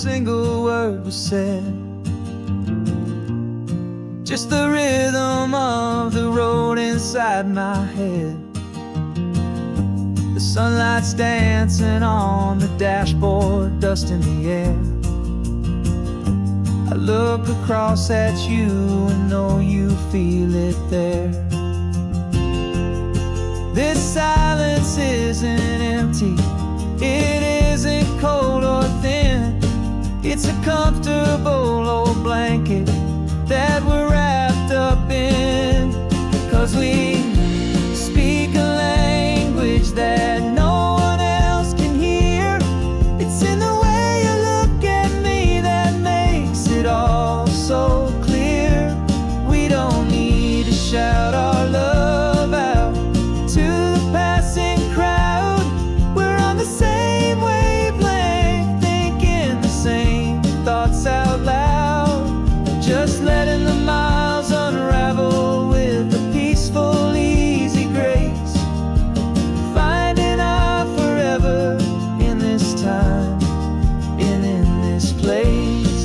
single word was said, just the rhythm of the road inside my head. The sunlight's dancing on the dashboard, dust in the air. I look across at you and know you feel it there. This silence isn't empty, it isn't cold or thin. It's a comfortable old blanket that we're wrapped up in. 'Cause we speak a language that no one else can hear. It's in the way you look at me that makes it all so clear. We don't need to shout our love out to the passing crowd. We're on the same wavelength, thinking the same thoughts out loud. Just letting the miles unravel with a peaceful, easy grace. Finding our forever in this time and in this place.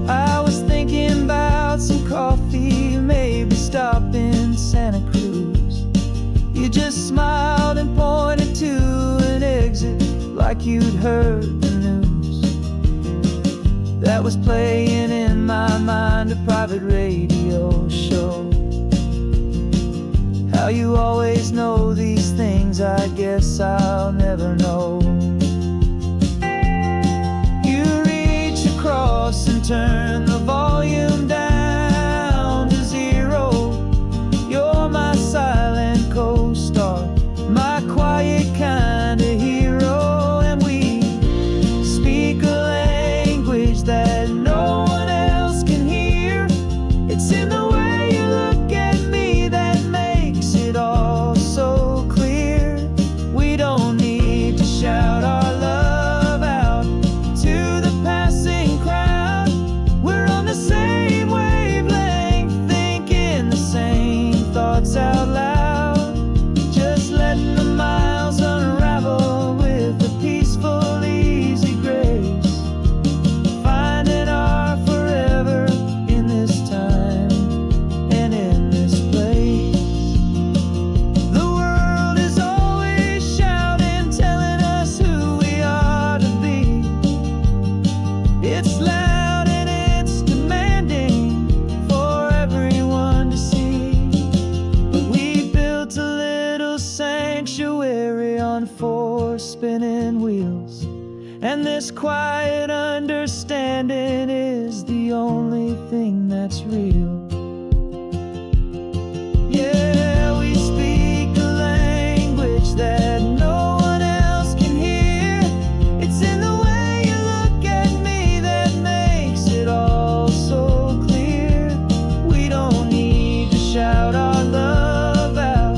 I was thinking about some coffee, maybe stop in Santa Cruz. You just smiled and pointed to an exit like you'd heard the news. That was playing in my mind, a private radio show. How you always know these things, I guess I'll never know. You reach across and turn the volume down to 0. You're my silent co-star, my quiet kind of hero. And we speak a language that no one else can hear. It's in the way you look at me that makes it all so clear. We don't need to shout our love out to the passing crowd. We're on the same wavelength, thinking the same thoughts out loud. Just letting the miles unravel with a peaceful, easy grace. Finding our forever in this time and in this place. The world is always shouting, telling us who we are to be. It's loud and it's demanding for everyone to see. But we built a little sanctuary on 4 spinning wheels, and this quiet understanding is the only thing that's real. Yeah, we speak a language that no one else can hear. It's in the way you look at me that makes it all so clear. We don't need to shout our love out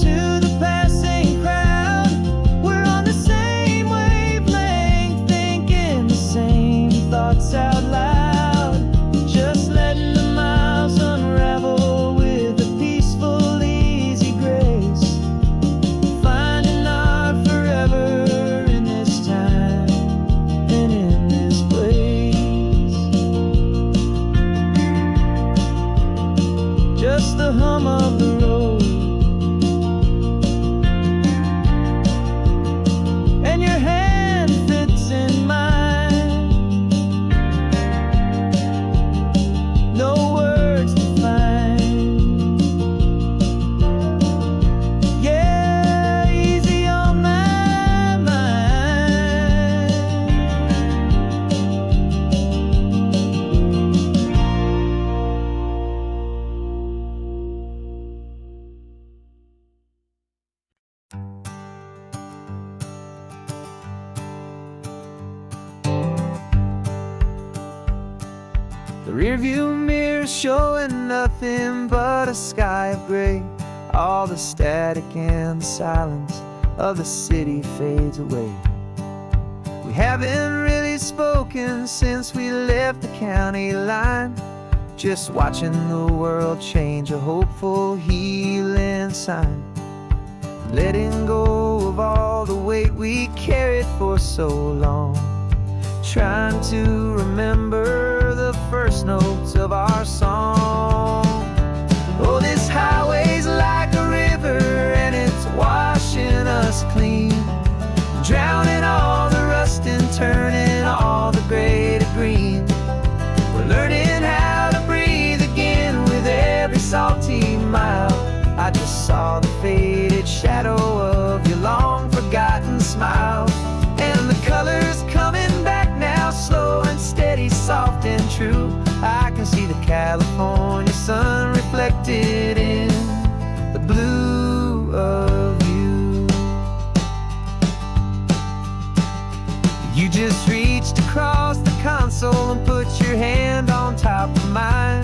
to the passing crowd. We're on the same wavelength, thinking the same thoughts out loud. Just letting the miles unravel with a peaceful, easy grace. Finding our forever in this time and in this place. Just the hum of the road and your hand fits in mine. No words to find. Yeah, easy on my mind. The rearview mirror showing nothing but a sky of gray. All the static and the silence of the city fades away. We haven't really spoken since we left the county line. Just watching the world change, a hopeful healing sign. letting go of all the weight we carried for so long, trying to remember the first notes of our song. Oh, this highway's like a river and it's washing us clean, drowning all the rust and turning all the gray to green. We're learning how to breathe again with every salty mile. I just saw the faded shadow of your long forgotten smile, and the colors coming back now, slow and steady, soft and true. I can see the California sun reflected in the blue of you. You just reached across the console and put your hand on top of mine.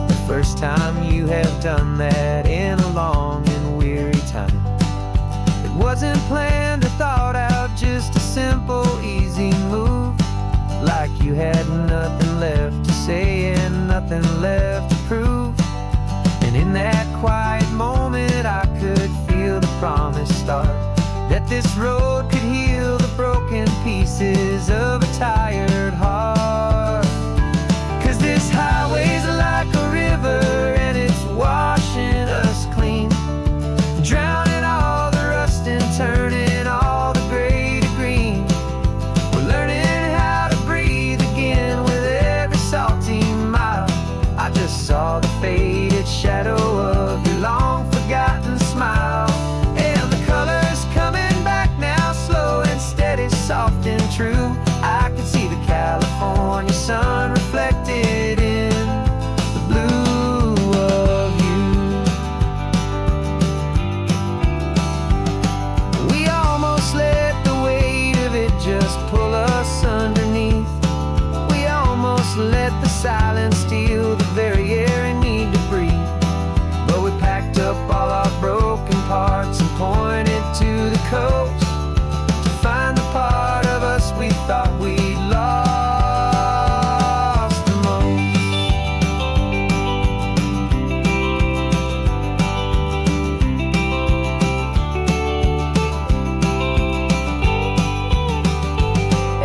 The first time you have done that in a long and weary time. It wasn't planned or thought out, just a simple, easy move. Like you had nothing left to say and nothing left to prove. And in that quiet moment I could feel the promise start, that this road could heal the broken pieces of a tired heart. 'Cause this highway's like a river and it's washing us clean, drowning all the rust and turning all the gray to green. We're learning how to breathe again with every salty mile. I just saw the faded shadow of your long forgotten smile, and the colors coming back now, slow and steady, soft and true. I can see the California sun reflected in the blue of you. We almost let the weight of it just pull us underneath. We almost let the silence steal the very air I need to breathe. But we packed up all our broken parts and pointed to the coast to find the part of us we thought we'd lost the most.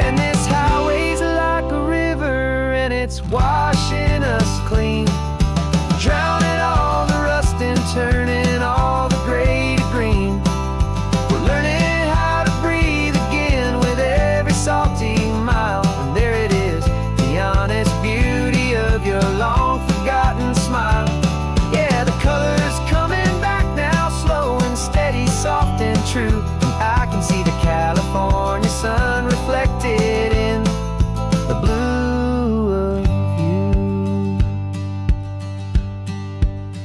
And this highway's like a river and it's washing us clean, drowning all the rust and turning all the gray to green. We're learning how to breathe again with every salty mile. And there it is, the honest beauty of your long forgotten smile. Yeah, the colors coming back now, slow and steady, soft and true. I can see the California sun reflected in the blue of you.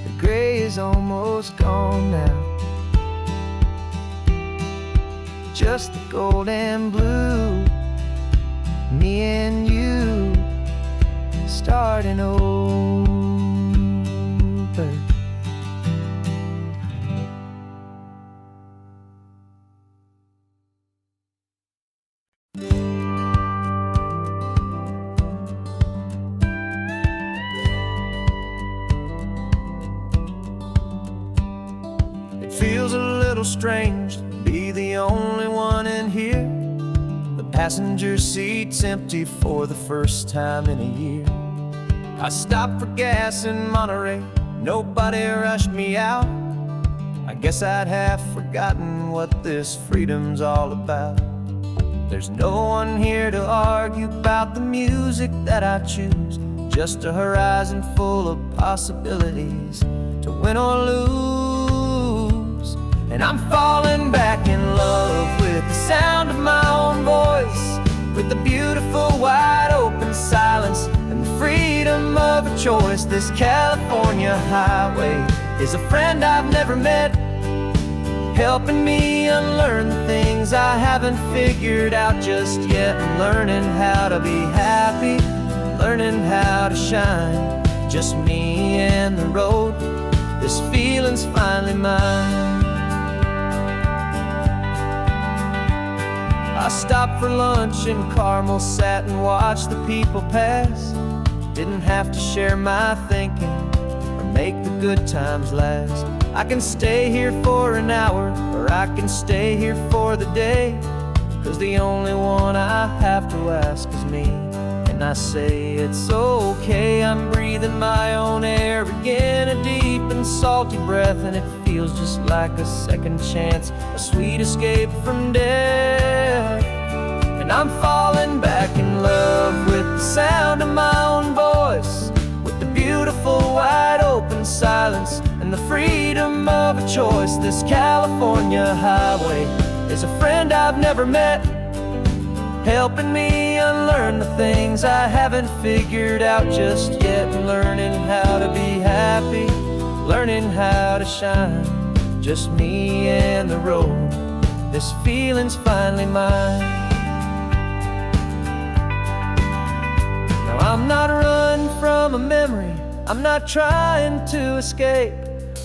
The gray is almost gone now, just the gold and blue. Me and you starting over. It feels a little strange to be the only one in here. The passenger seat's empty for the first time in a year. I stopped for gas in Monterey, nobody rushed me out. I guess I'd have forgotten what this freedom's all about. There's no one here to argue about the music that I choose, just a horizon full of possibilities to win or lose. And I'm falling back in love with the sound of my own voice, with the beautiful wide open silence and the freedom of a choice. This California highway is a friend I've never met, helping me unlearn the things I haven't figured out just yet. And learning how to be happy, learning how to shine, just me and the road. This feeling's finally mine. I stopped for lunch in Carmel, sat and watched the people pass. Didn't have to share my thinking or make the good times last. I can stay here for an hour, or I can stay here for the day, 'cause the only one I have to ask is me. And I say it's okay, I'm breathing my own air again, a deep and salty breath, and it feels just like a second chance, a sweet escape from death. And I'm falling back in love with the sound of my own voice, with the beautiful wide open silence and the freedom of a choice. This California highway is a friend I've never met, helping me unlearn the things I haven't figured out just yet, and learning how to be happy, learning how to shine, just me and the road. This feeling's finally mine. Now I'm not running from a memory, I'm not trying to escape,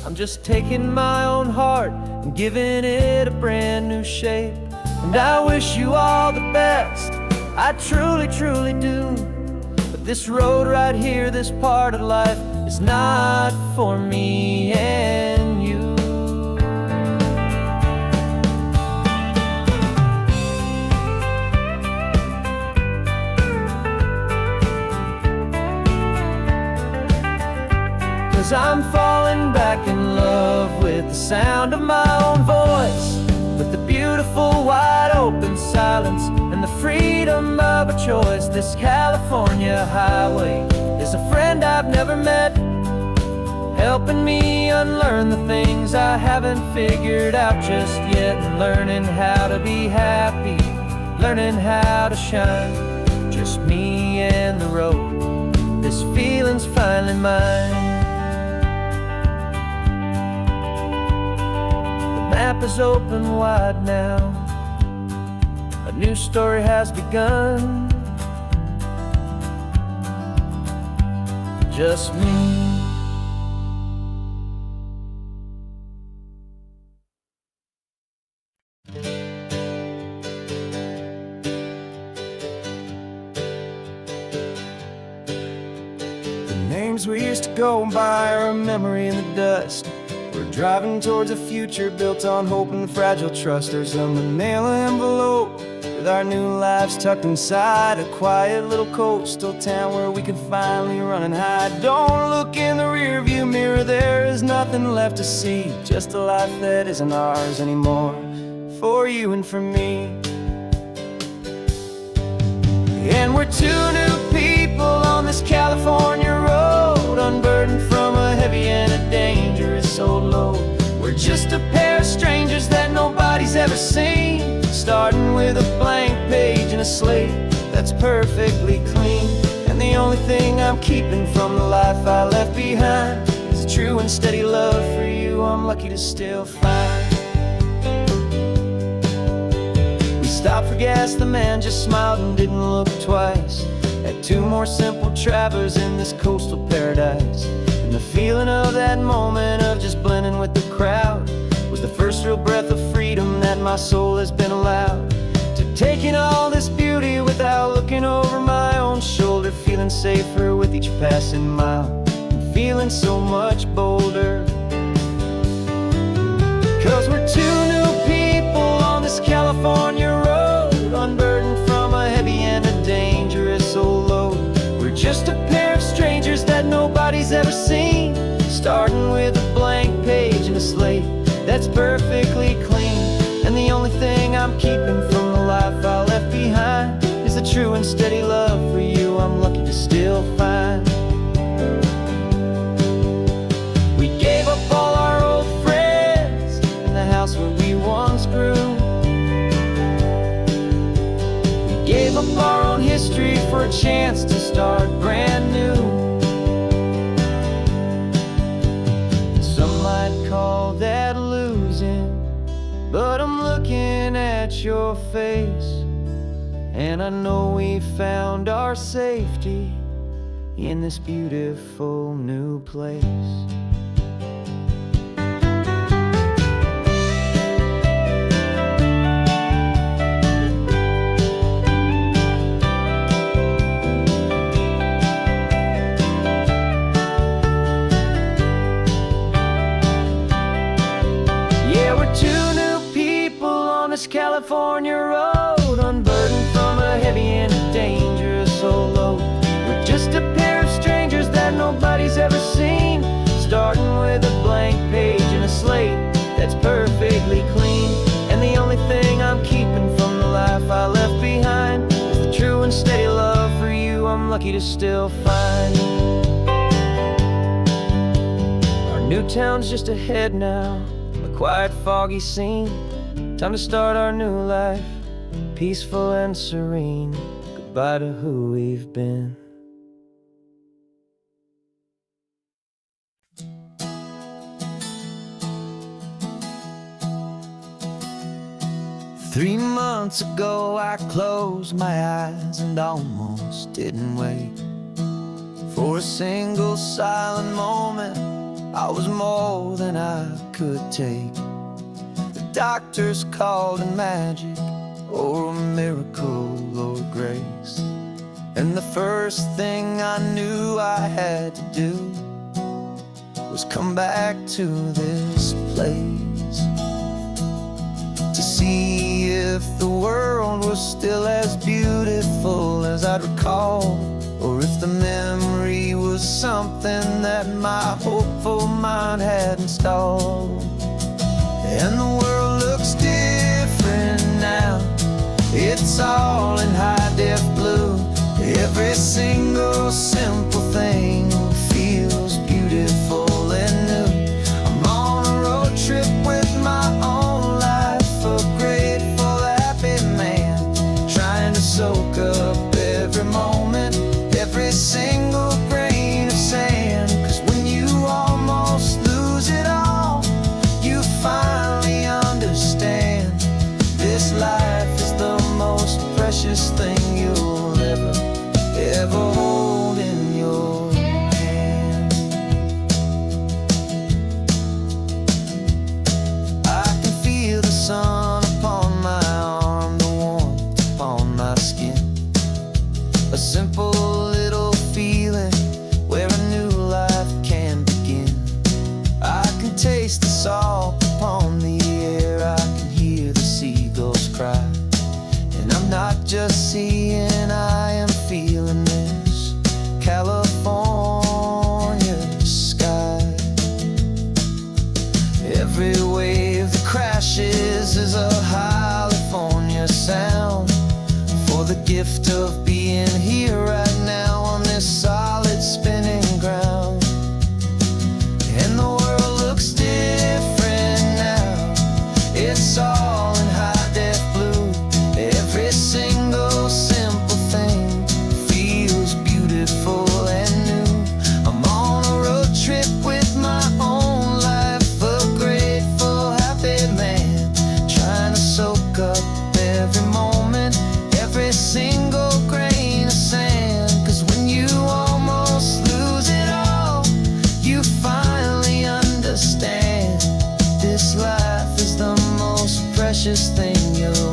I'm just taking my own heart and giving it a brand new shape. And I wish you all the best, I truly, truly do. But this road right here, this part of life, is not for me and you. Cause I'm falling back in love with the sound of my own voice, with the beautiful wide open silence and the freedom of a choice. This California highway is a friend I've never met, helping me unlearn the things I haven't figured out just yet, and learning how to be happy, learning how to shine, just me and the road. This feeling's finally mine. The map is open wide now, a new story has begun, just me. The names we used to go by are a memory in the dust. We're driving towards a future built on hope and fragile trust. There's a manila envelope with our new lives tucked inside, a quiet little coastal town where we can finally run and hide. Don't look in the rearview mirror, there is nothing left to see, just a life that isn't ours anymore, for you and for me. And we're two new people on this California road, unburdened from a heavy and a dangerous old load. We're just a pair of strangers that nobody's ever seen, starting with a blank page and a slate that's perfectly clean. And the only thing I'm keeping from the life I left behind is a true and steady love for you I'm lucky to still find. We stopped for gas, the man just smiled and didn't look twice. Had two more simple travelers in this coastal paradise, and the feeling of that moment of just blending with the crowd was the first real breath of freedom that my soul has been allowed to take in all this beauty without looking over my own shoulder, feeling safer with each passing mile and feeling so much bolder. Cause we're two new people on this California road, unburdened from a heavy and a dangerous old load. We're just a pair of strangers that nobody's ever seen, starting with a blank page and a slate that's perfectly clean. And the only thing I'm keeping from the life I left behind is the true and steady love for you I'm lucky to still find. We gave up all our old friends and the house where we once grew. We gave up our own history for a chance to start brand new. Some might call that losing, but I'm looking at your face, and I know we found our safety in this beautiful new place. lucky to still find you. Our new town's just ahead now, a quiet, foggy scene. Time to start our new life, peaceful and serene. Goodbye to who we've been. Three months ago I closed my eyes and almost didn't wake. For a single silent moment, I was more than I could take. The doctors called it magic, or a miracle, or grace. And the first thing I knew I had to do was come back to this place, to see if the world was still as beautiful as I'd recall, or if the memory was something that my hopeful mind had installed. And the world looks different now, it's all in high-def blue. Every single simple thing feels beautiful and new. I'm on a road trip with my own life, a grateful, happy man, trying to soak up every moment, every single grain of sand. 'Cause when you almost lose it all, you finally understand this life is the most precious thing you'll ever hold in your hand. I can feel the sun upon my arm, the warmth upon my skin, a simple little feeling where a new life can begin. I can taste the salt upon the air, I can hear the seagulls cry. And I'm not just seeing, I am feeling this California sky. Every wave that crashes is a California sound, for the gift of being here right now on this solid spinning ground. And the world looks different now, it's all in high-def blue. Every single simple thing feels beautiful and new. I'm on a road trip with my own life, a grateful, happy man, trying to soak up every moment, every single grain of sand. 'Cause when you almost lose it all, you finally understand this life is the most precious thing you'll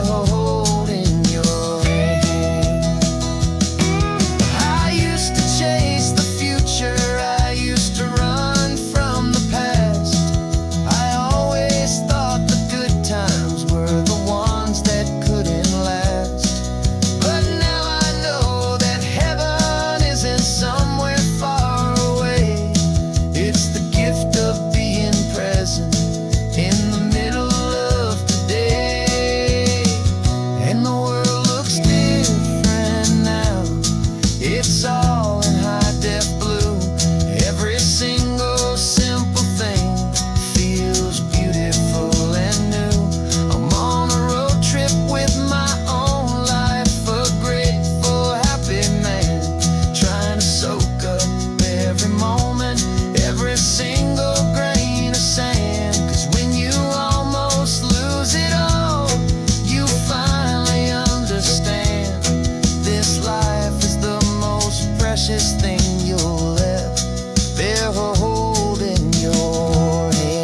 ever hold in your hand. I used to chase the future, I used to run from the past. I always thought the good times were the ones that couldn't last. But now I know that heaven isn't somewhere far away. It's the gift of being present in the middle of today. And the world looks different now, it's all in high-def blue. Every single simple thing feels beautiful and new. I'm on a road trip with my own life, a grateful, happy man, trying to soak up every moment, every single grain of sand. 'Cause when you almost lose it all, you finally understand this life is the most precious thing you'll ever hold in your hand.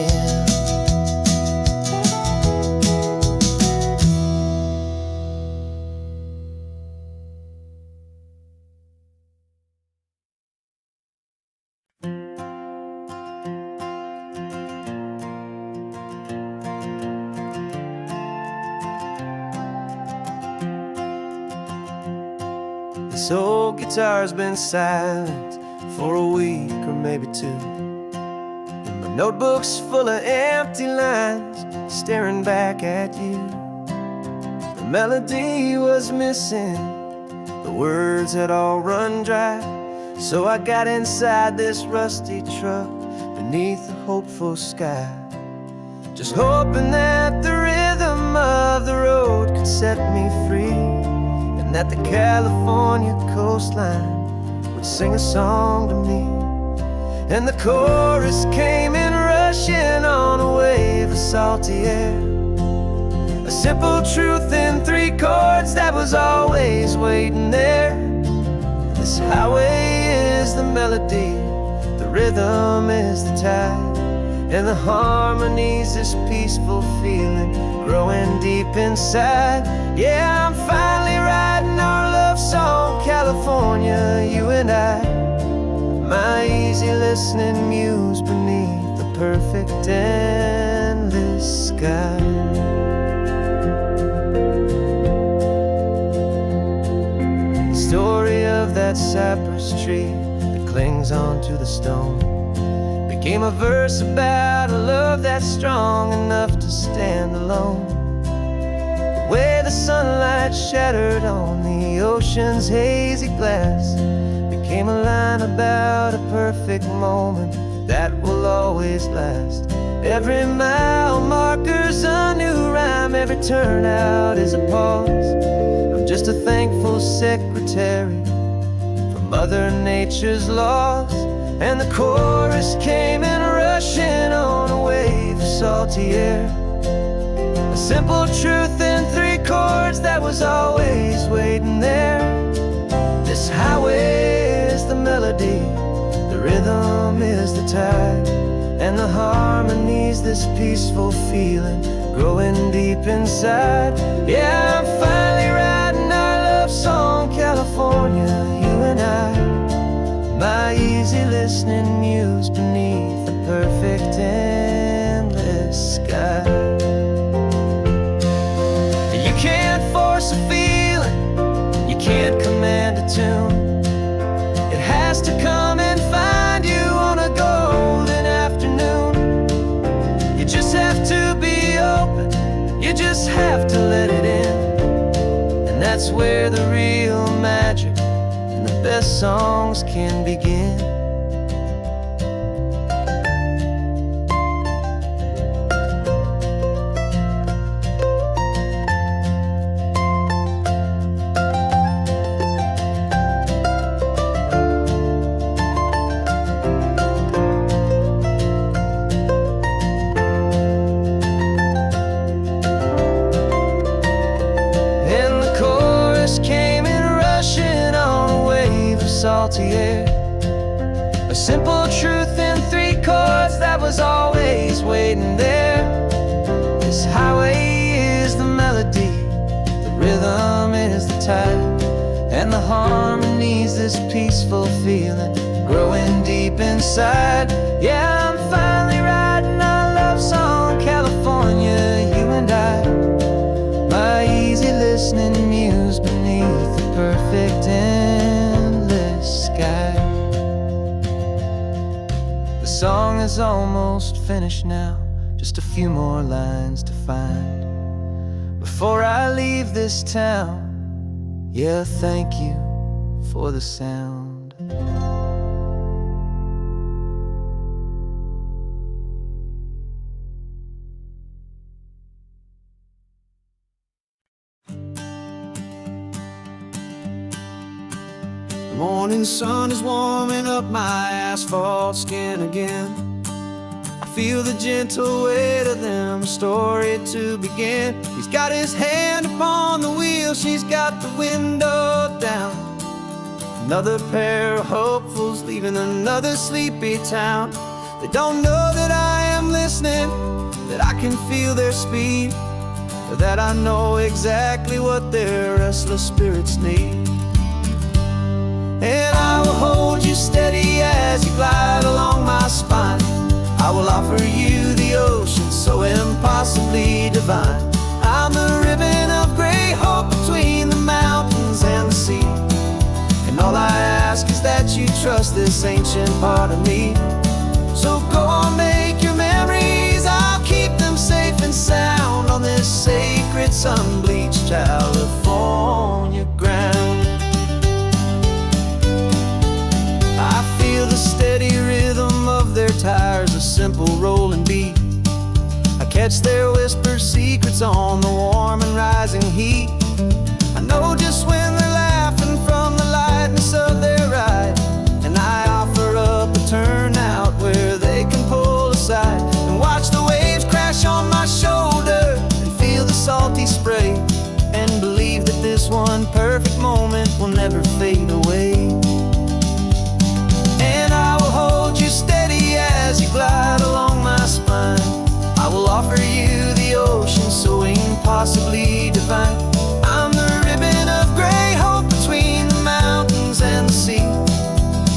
This old guitar's been silent for a week or maybe two, and my notebook's full of empty lines staring back at you. The melody was missing, the words had all run dry. So I got inside this rusty truck beneath the hopeful sky, just hoping that the rhythm of the road could set me free, and that the California coastline would sing a song to me. And the chorus came in rushing on a wave of salty air, a simple truth in 3 chords that was always waiting there. This highway is the melody, the rhythm is the tide, and the harmony's this peaceful feeling growing deep inside. Yeah, I'm finally writing our love song, California, you and I, my easy listening muse beneath the perfect endless sky. The story of that cypress tree that clings onto the stone became a verse about a love that's strong enough to stand alone. The way the sunlight shattered on the ocean's hazy glass became a line about a perfect moment that will always last. Every mile marker's a new rhyme, every turnout is a pause. I'm just a thankful secretary for Mother Nature's laws. And the chorus came in rushing on a wave of salty air, a simple truth in 3 chords that was always waiting there. This highway is the melody, the rhythm is the tide, and the harmony's this peaceful feeling growing deep inside. Yeah, I'm finally writing our love song, California, you and I, my easy listening muse beneath the perfect endless sky. You can't force a feeling, you can't command a tune. It has to come and find you on a golden afternoon. You just have to be open, you just have to let it in, and that's where the real magic and the best songs can begin. Salty air, a simple truth in 3 chords that was always waiting there. This highway is the melody, the rhythm is the tide, and the harmony's this peaceful feeling growing deep inside. Yeah, I'm finally writing our love song, California, you and I, my easy listening muse beneath the perfect endless sky. The song is almost finished now, just a few more lines to find before I leave this town. Yeah, thank you for the sound. The morning sun is warming up my asphalt skin again. I feel the gentle weight of them, story to begin. He's got his hand upon the wheel, she's got the window down. Another pair of hopefuls leaving another sleepy town. They don't know that I am listening, that I can feel their speed, or that I know exactly what their restless spirits need. And I will hold you steady as you glide along my spine. I will offer you the ocean so impossibly divine. I'm the ribbon of gray hope between the mountains and the sea, and all I ask is that you trust this ancient part of me. So go on, make your memories, I'll keep them safe and sound on this sacred sun-bleached California ground. simple rolling beat. I catch their whispered secrets on the warm and rising heat. I know just when they're laughing from the lightness of their ride, and I offer up a turnout where they can pull aside and watch the waves crash on my shoulder and feel the salty spray, and believe that this one perfect moment will never fade away. And I will hold you steady as you glide along my spine. I will offer you the ocean so impossibly divine. I'm the ribbon of gray hope between the mountains and the sea,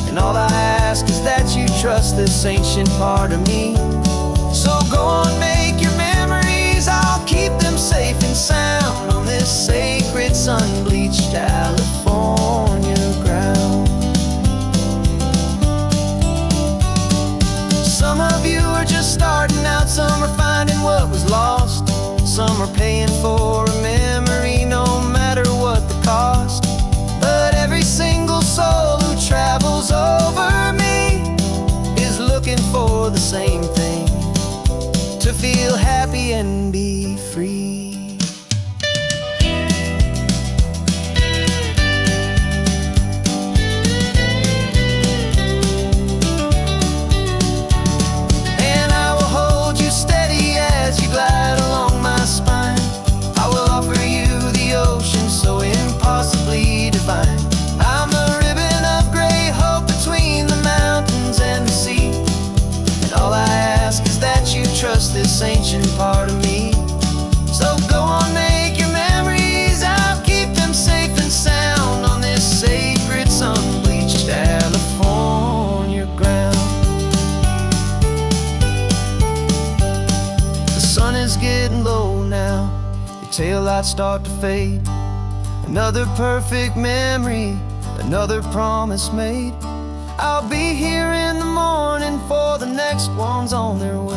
and all I ask is that you trust this ancient part of me. So go on, make your memories, I'll keep them safe and sound on this sacred sun-bleached California ground. Some of you are just starting out, some are finding what was lost, some are paying for a memory no matter what the cost. But every single soul who travels over me is looking for the same thing: to feel happy and be free. And I will hold you steady as you glide along my spine. I will offer you the ocean so impossibly divine. I'm the ribbon of gray hope between the mountains and the sea, and all I ask is that you trust this ancient part of me. So go on, make your memories, I'll keep them safe and sound on this sacred sun-bleached California ground. The sun is getting low now, your taillights start to fade. Another perfect memory, another promise made. I'll be here in the morning for the next ones on their way.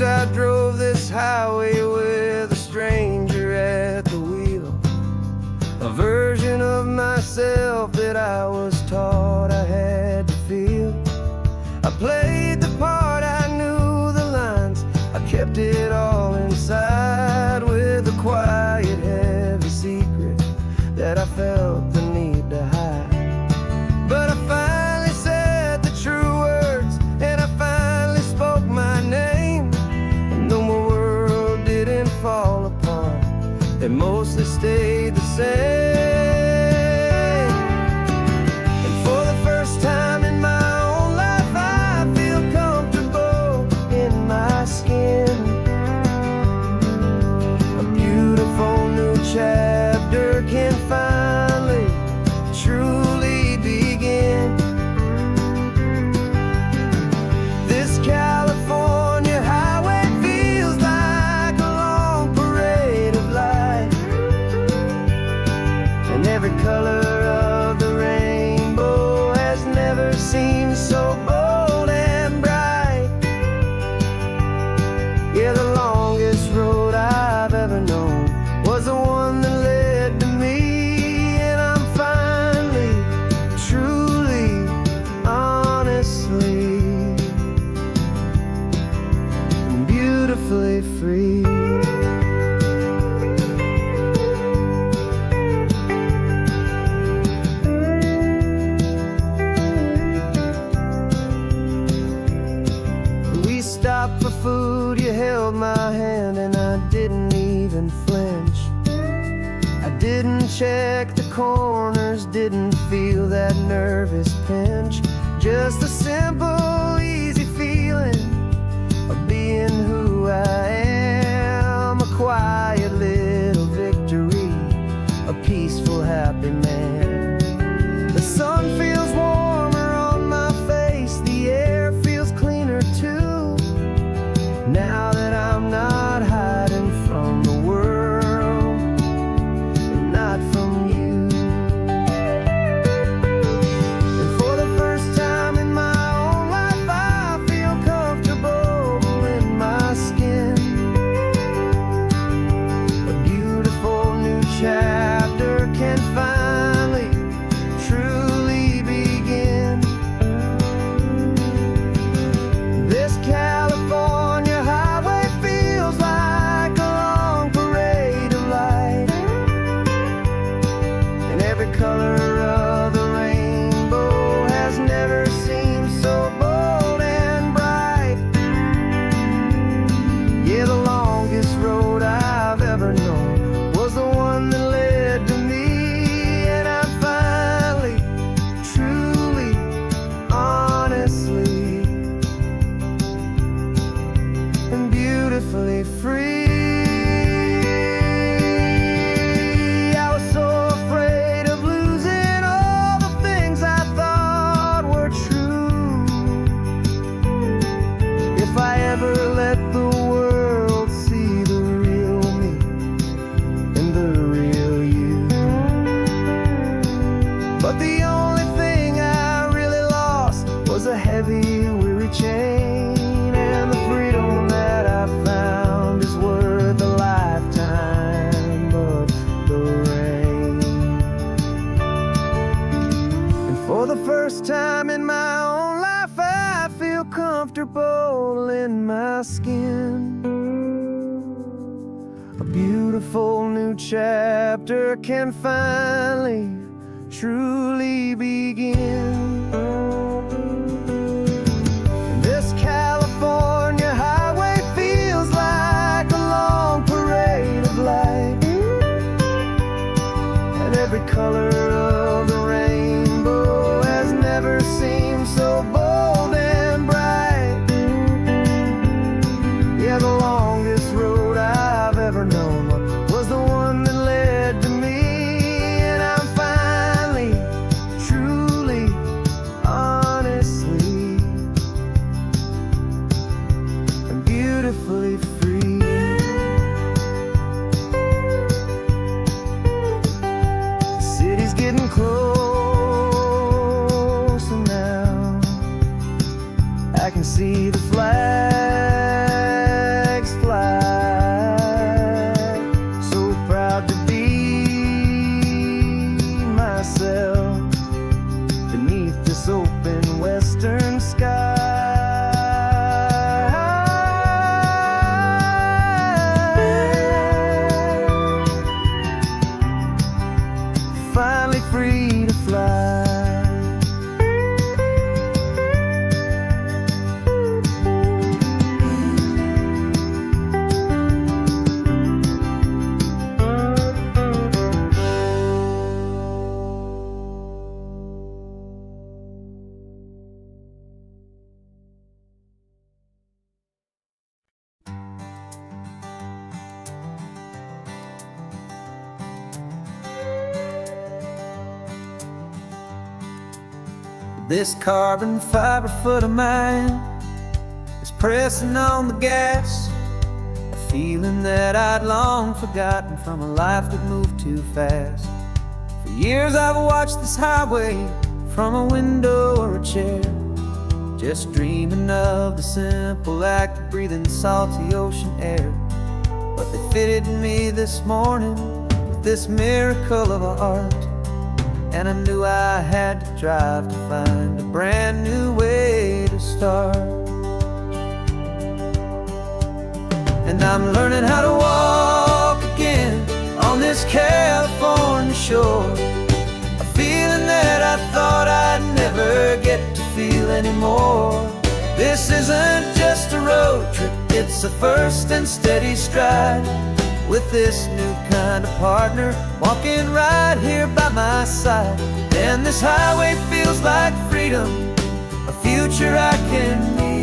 I drove this highway with a stranger at the wheel, a version of myself that I was taught I had to feel. I played the part, I knew the lines, I kept it all inside with a quiet, heavy secret that I felt the need to hide. But I finally said the true words, and I finally spoke my name. Fall apart, they mostly stayed the same. And for the first time in my own life, I feel comfortable in my skin. A beautiful new chapter can finally truly begin. This California highway feels like a long parade of light, and every color of the rainbow has never seemed so bold and bright. Yeah, the longest road I've ever known was the one that led to me, and I'm finally, truly, honestly, beautifully free. We stopped for food, you held my hand, and I didn't even flinch. I didn't check the corners, didn't feel that nervous pinch. Just a simple, easy feeling of being who I am. A quiet little victory, a peaceful, happy man. The sun feels warmer on my face, the air feels cleaner too. color of the rainbow has never seemed so bold and bright. Yeah, the longest road I've ever known was the one that led to me, and I'm finally, truly, honestly, and beautifully free. If I ever let the world see the real me and the real you. But the only thing I really lost was a heavy, weary chain, and the freedom that I found is worth a lifetime of the rain. And for the first time in my own life, I feel comfortable in my skin. A beautiful new chapter can finally, truly begin. And this California highway feels like a long parade of light, and every color of the rainbow has never seemed so bold and bright. Yeah, the longest road I've ever known was the one that led to me, and I'm finally, truly, honestly, and beautifully free. The city's getting closer now. I can see the flags fly. So proud to be myself beneath this open western sky. Finally free to fly. This carbon fiber foot of mine is pressing on the gas, a feeling that I'd long forgotten from a life that moved too fast. For years I've watched this highway from a window or a chair, just dreaming of the simple act of breathing salty ocean air. But they fitted me this morning with this miracle of art, and I knew I had to drive to find a brand new way to start. And I'm learning how to walk again on this California shore, a feeling that I thought I'd never get to feel anymore. This isn't just a road trip, it's a first and steady stride, with this new kind of partner walking right here by my side. And this highway feels like freedom, a future I can need,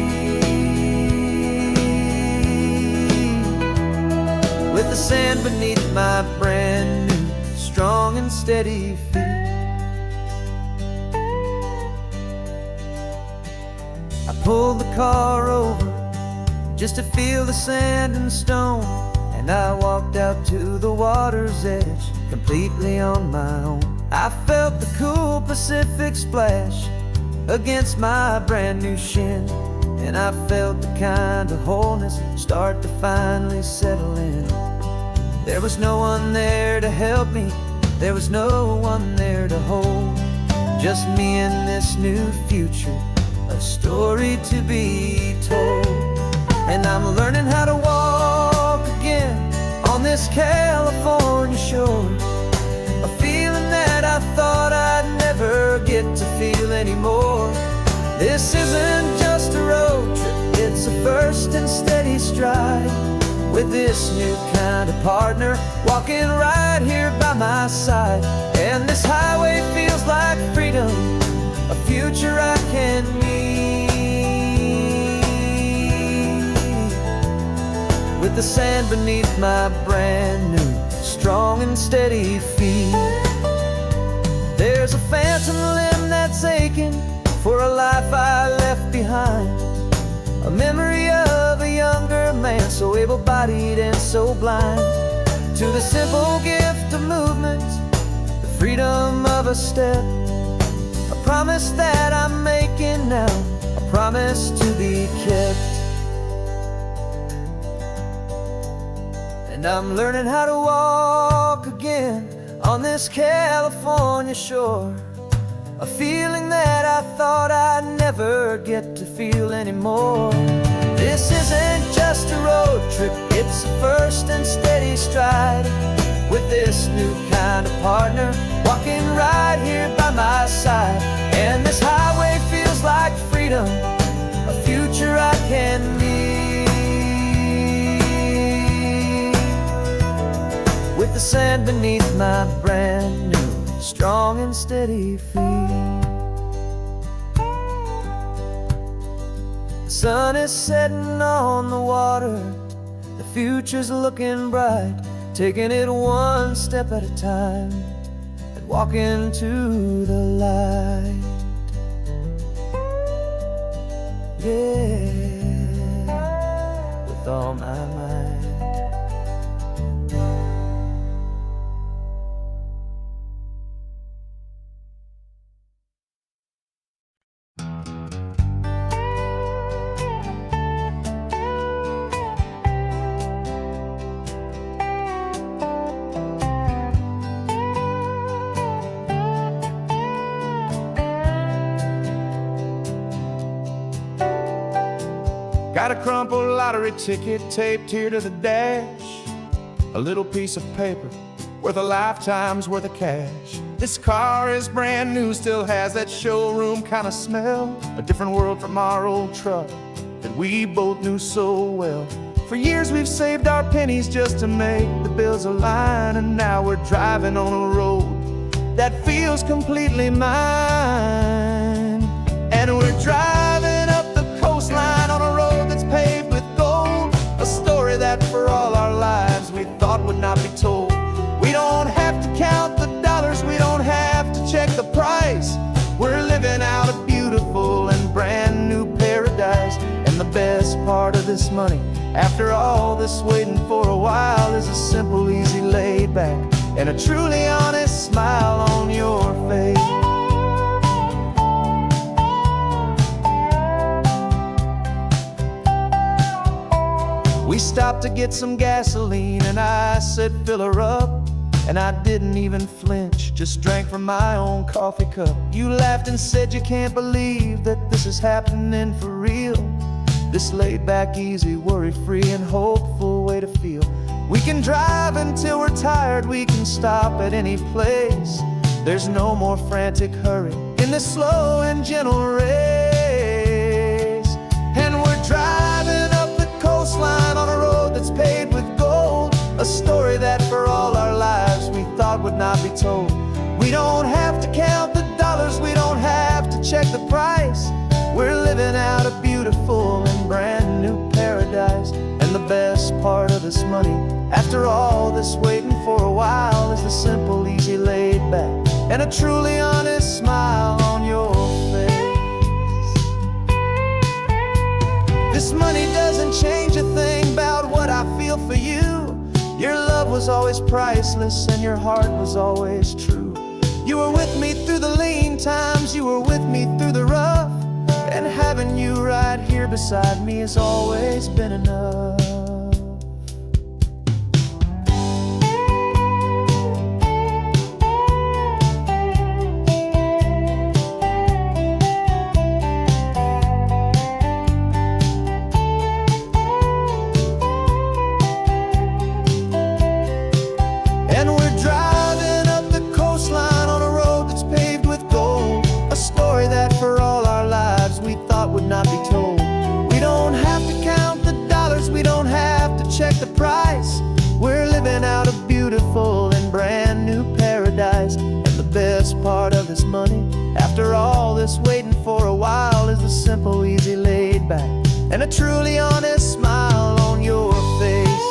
with the sand beneath my brand new, strong and steady feet. I pulled the car over just to feel the sand and stone, and I walked out to the water's edge, completely on my own. I felt the cool Pacific splash against my brand new shin, and I felt the kind of wholeness start to finally settle in. There was no one there to help me, there was no one there to hold, just me and this new future, a story to be told. And I'm learning how to walk again on this California shore, a feeling that I thought anymore. This isn't just a road trip, it's a first and steady stride. With this new kind of partner walking right here by my side. And this highway feels like freedom, a future I can meet. With the sand beneath my brand new, strong and steady feet. There's a phantom limb that's aching for a life I left behind. A memory of a younger man, so able-bodied and so blind. To the simple gift of movement, the freedom of a step. A promise that I'm making now, a promise to be kept. And I'm learning how to walk again on this California shore. A feeling that I thought I'd never get to feel anymore. This isn't just a road trip, it's a first and steady stride. With this new kind of partner walking right here by my side. And this highway feels like freedom, a future I can meet. With the sand beneath my brand new, strong and steady feet. The sun is setting on the water, the future's looking bright. Taking it one step at a time and walking to the light. Yeah, with all my might. Got a crumpled lottery ticket taped here to the dash. A little piece of paper worth a lifetime's worth of cash. This car is brand new, still has that showroom kind of smell. A different world from our old truck that we both knew so well. For years we've saved our pennies just to make the bills align. And now we're driving on a road that feels completely mine. And we're driving up the coastline on a road that's paved with gold. A story that for all our lives we thought would not be told. We don't have to count the dollars, we don't have to check the price. We're living out a beautiful and brand new paradise. And the best part of this money, after all this waiting for a while, is a simple, easy, laid back and a truly honest smile on your face. We stopped to get some gasoline and I said fill her up. And I didn't even flinch, just drank from my own coffee cup. You laughed and said you can't believe that this is happening for real. This laid back, easy, worry-free and hopeful way to feel. We can drive until we're tired, we can stop at any place. There's no more frantic hurry in this slow and gentle race. And we're driving up the coastline on a road that's paved with gold. A story that for all our lives we thought would not be told. We don't have to count the dollars, we don't have to check the price. We're living out a beautiful and brand new paradise. And the best part of this money, after all this waiting for a while, is the simple, easy, laid back and a truly honest smile on your face. This money doesn't change a thing about what I feel for you. Your love was always priceless and your heart was always true. You were with me through the lean times, you were with me through the rough. And having you right here beside me has always been enough. And we're driving up the coastline on a road that's paved with gold. A story that eyes. And the best part of this money, after all this waiting for a while, is the simple, easy, laid back, and a truly honest smile on your face.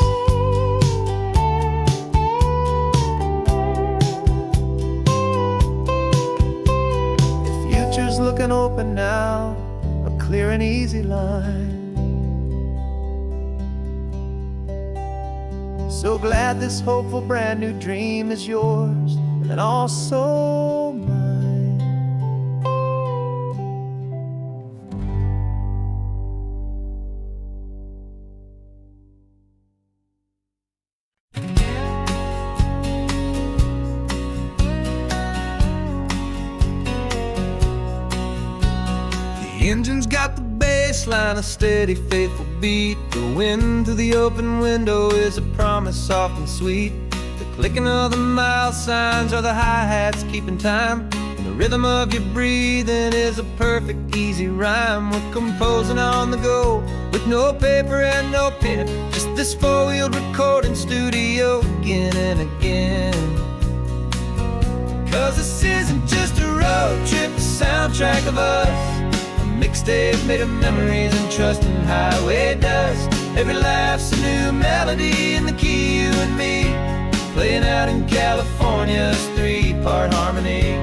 The future's looking open now, a clear and easy line. So glad this hopeful brand new dream is yours and also mine. The engine's got the bass line, a steady, faithful beat. The wind through the open window is a promise soft and sweet. The clicking of the mile signs are the hi-hats keeping time. And the rhythm of your breathing is a perfect, easy rhyme. We're composing on the go with no paper and no pen, just this four-wheeled recording studio again and again. 'Cause this isn't just a road trip, the soundtrack of us. Mixtape made of memories and trust in highway dust. Every laugh's a new melody in the key, you and me, playing out in California's three-part harmony.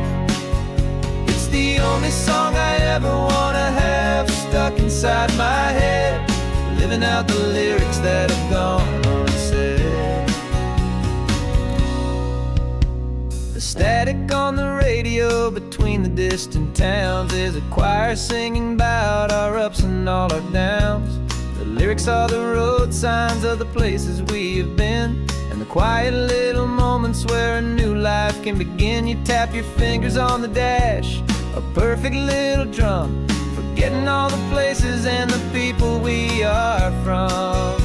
It's the only song I ever wanna have stuck inside my head, living out the lyrics that have gone unsaid. The static on the radio between the distant towns is a choir singing about our ups and all our downs. The lyrics are the road signs of the places we have been, and the quiet little moments where a new life can begin. You tap your fingers on the dash, a perfect little drum, forgetting all the places and the people we are from.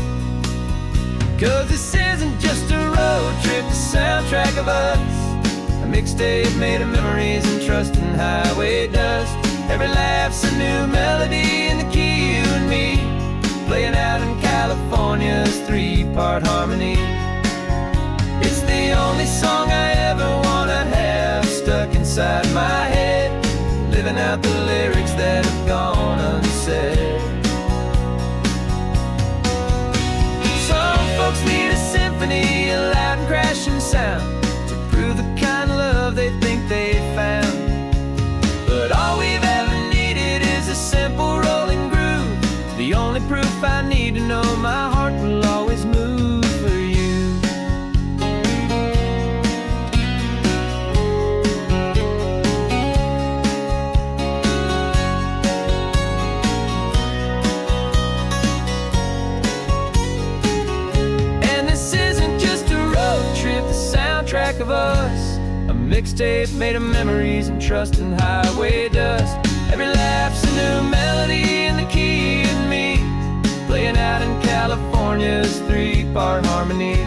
'Cause this isn't just a road trip, the soundtrack of us. A mixtape made of memories and trust in highway dust. Every laugh's a new melody in the key, you and me, playing out in California's three-part harmony. It's the only song I ever wanna have stuck inside my head, living out the lyrics that have gone unsaid. Some folks need a symphony, a loud and crashing sound, the kind of love they think they found. But all we've ever needed is a simple rolling groove, the only proof I need to know my heart will always move for you. And this isn't just a road trip, the soundtrack of us. A mixtape made of memories and trust in highway dust. Every laugh's a new melody in the key, and me, playing out in California's three-part harmony.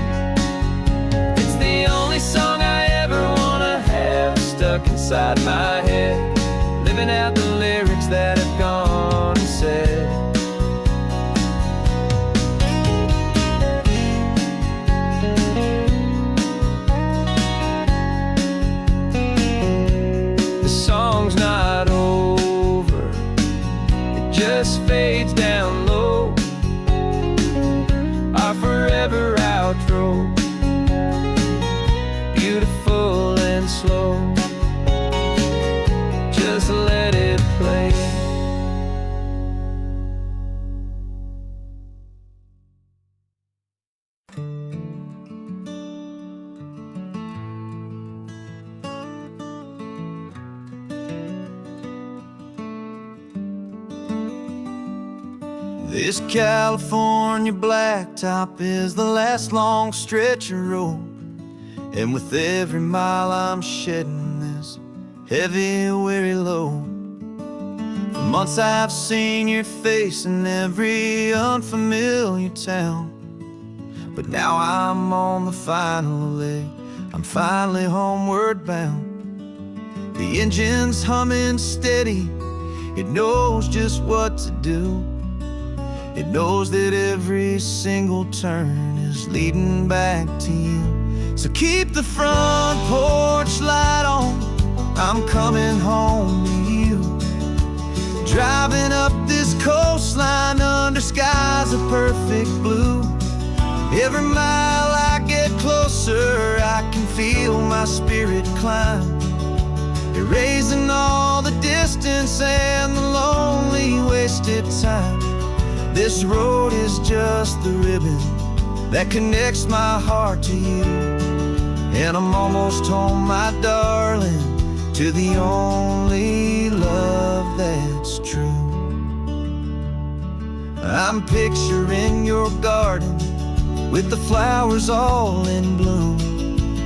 It's the only song I ever wanna have stuck inside my head, living out the lyrics that have gone unsaid. Song's not over, it just fades down low, our forever outro, beautiful and slow, just let it play. This California blacktop is the last long stretch of road, and with every mile I'm shedding this heavy, weary load. For months I've seen your face in every unfamiliar town, but now I'm on the final leg, I'm finally homeward bound. The engine's humming steady, it knows just what to do. It knows that every single turn is leading back to you. So keep the front porch light on, I'm coming home to you. Driving up this coastline under skies of perfect blue. Every mile I get closer, I can feel my spirit climb, erasing all the distance and the lonely wasted time. This road is just the ribbon that connects my heart to you. And I'm almost home, my darling, to the only love that's true. I'm picturing your garden with the flowers all in bloom.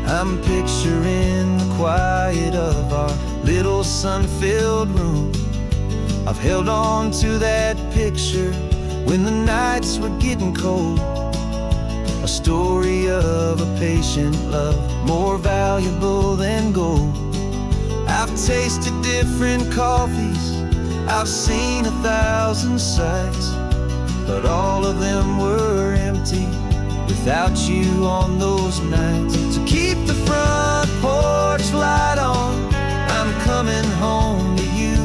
I'm picturing the quiet of our little sun-filled room. I've held on to that picture when the nights were getting cold. A story of a patient love, more valuable than gold. I've tasted different coffees, I've seen 1,000 sights, but all of them were empty without you on those nights. So keep the front porch light on, I'm coming home to you.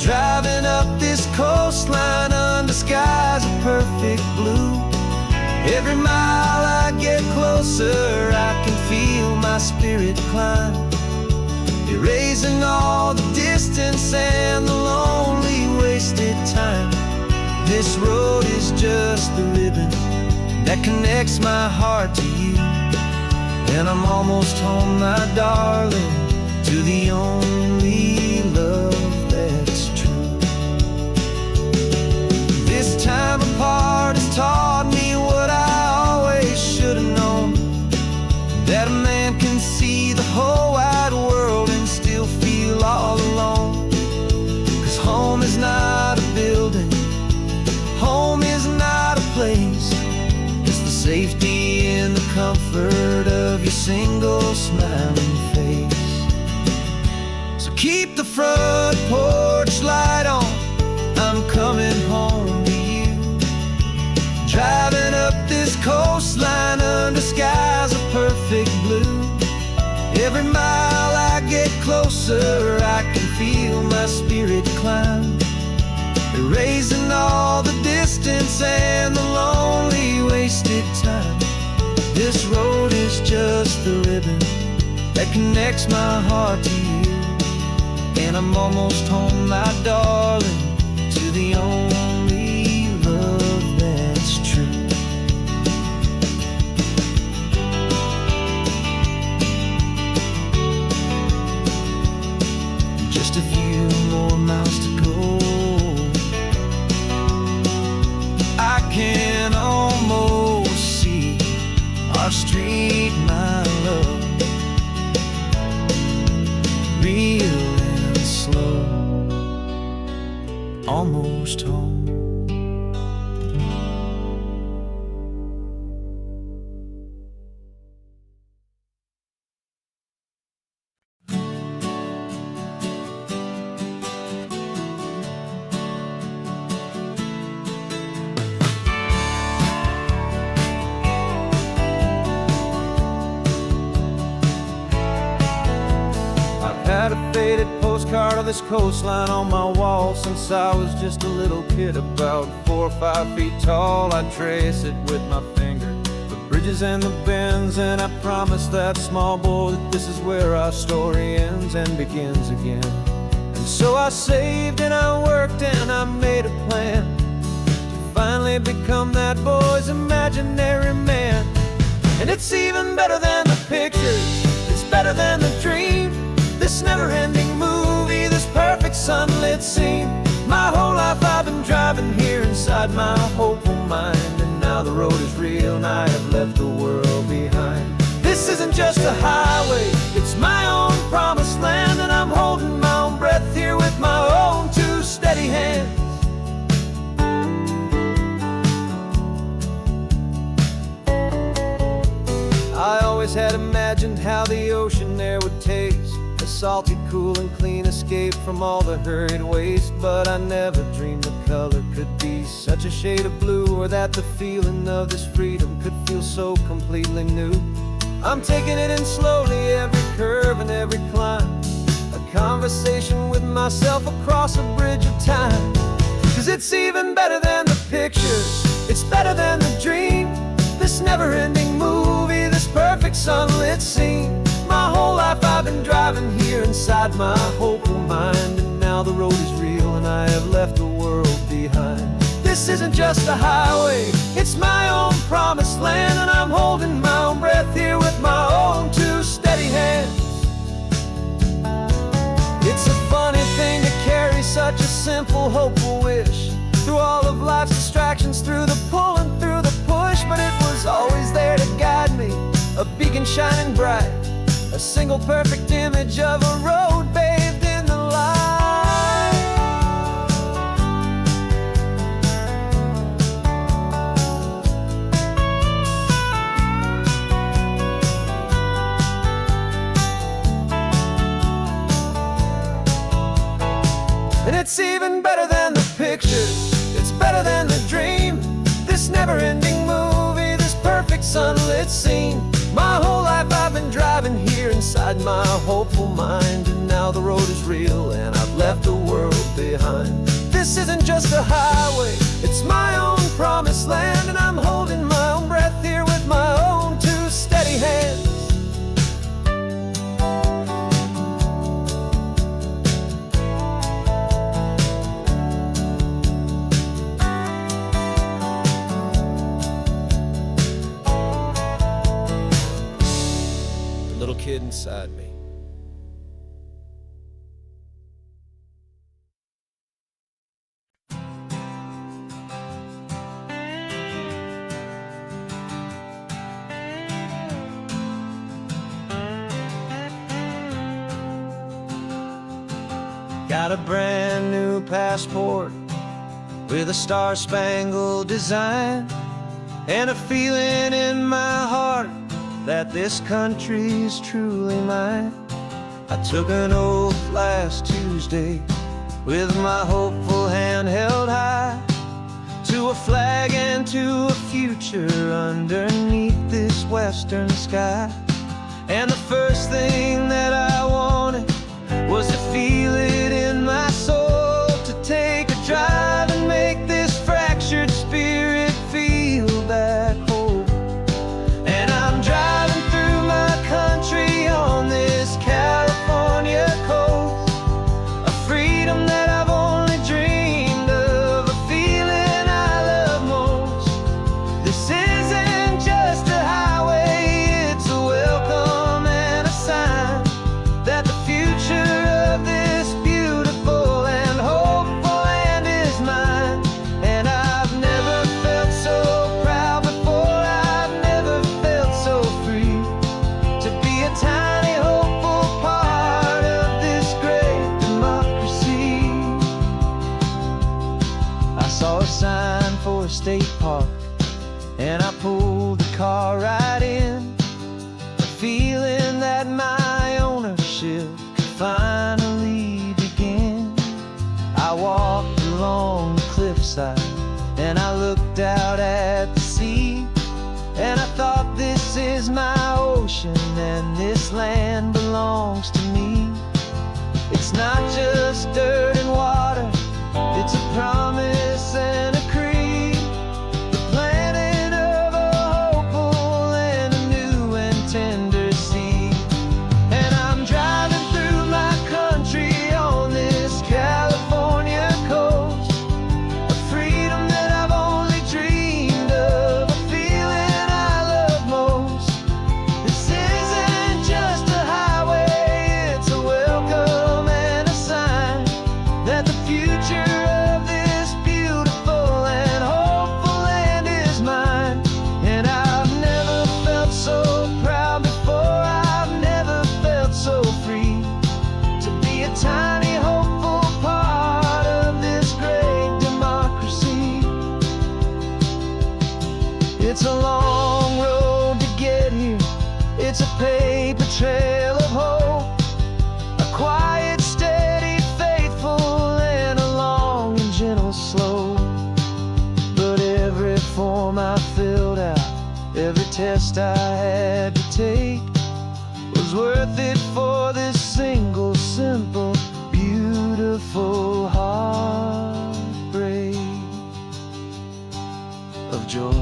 Driving up this coastline under skies of perfect blue. Every mile I get closer, I can feel my spirit climb, erasing all the distance and the lonely wasted time. This road is just the ribbon that connects my heart to you. And I'm almost home, my darling, to the only love that's true. This time apart has taught me what I always should have known, that a man can see the whole wide world and still feel all alone. 'Cause home is not a building, home is not a place, it's the safety and the comfort of your single smiling face. So keep the front porch light on, I'm coming home to you. Driving up this coastline under skies of perfect blue. Every mile I get closer, I can feel my spirit climb, erasing all the distance and the lonely wasted time. This road is just the ribbon that connects my heart to you. And I'm almost home, my darling, to the only love that's true. Just a few more miles to go, I can almost see our street, my love, real and slow, almost home. Had a faded postcard of this coastline on my wall since I was just a little kid, about 4 or 5 feet tall. I trace it with my finger, the bridges and the bends, and I promised that small boy that this is where our story ends and begins again. And so I saved and I worked and I made a plan to finally become that boy's imaginary man. And it's even better than the pictures, it's better than the dream, this never-ending movie, this perfect sunlit scene. My whole life I've been driving here inside my hopeful mind, and now the road is real and I have left the world behind. This isn't just a highway, it's my own promised land, and I'm holding my own breath here with my own two steady hands. I always had imagined how the ocean there would taste, a salty, cool and clean escape from all the hurried waste. But I never dreamed the color could be such a shade of blue, or that the feeling of this freedom could feel so completely new. I'm taking it in slowly, every curve and every climb. A conversation with myself across a bridge of time. 'Cause it's even better than the pictures, it's better than the dream. This never-ending movie, this perfect sunlit scene. My whole life I've been driving here inside my hopeful mind, and now the road is real and I have left the world behind. This isn't just a highway, it's my own promised land, and I'm holding my own breath here with my own two steady hands. It's a funny thing to carry such a simple, hopeful wish through all of life's distractions, through the pull and through the push. But it was always there to guide me, a beacon shining bright, a single perfect image of a road bathed in the light. And it's even better than the pictures, it's better than the dream. This never-ending movie, this perfect sunlit scene. My whole life I've been driving here inside my hopeful mind, and now the road is real and I've left the world behind. This isn't just a highway, it's my own promised land, and I'm holding my own breath here with my own two steady hands. Little kid inside me. Got a brand new passport with a star-spangled design, and a feeling in my heart that this country's truly mine. I took an oath last Tuesday with my hopeful hand held high, to a flag and to a future underneath this western sky. And the first thing that I wanted was to feel it in my soul, to take a drive and make this fractured spirit feel back home. And I'm driving through my country on this California coast, a freedom that I've only dreamed of, a feeling I love most. This isn't just a highway, it's a welcome and a sign that the future of this beautiful and hopeful land is mine. And I've never felt so proud before, I've never felt so free, to be a tiny hopeful part of this great democracy. I saw a sign for a state park, and I pulled the car right in, a feeling that my ownership could finally begin. I walked along the cliffside and I looked out at the sea, and I thought, this is my ocean and this land belongs to me. It's not just dirt and water, it's a promise and a creed, the planting of a hopeful and a new and tender seed. And I'm driving through my country on this California coast, a freedom that I've only dreamed of, a feeling I love most. This isn't just a highway, it's a welcome and a sign that the future of this beautiful and hopeful land is mine. And I've never felt so proud before, I've never felt so free, to be a tiny hopeful part of this great democracy. It's a long road to get here, it's a paper trail of hope, a quiet, steady, faithful, and a long and gentle slope. But every form I filled out, every test I had to take was worth it for this single, simple, beautiful heartbreak of joy.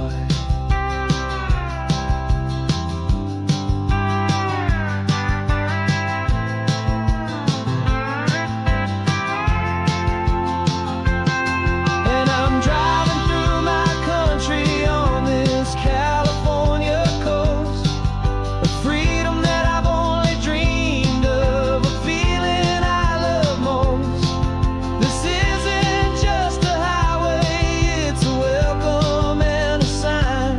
And I'm driving through my country on this California coast, a freedom that I've only dreamed of, a feeling I love most. This isn't just a highway, it's a welcome and a sign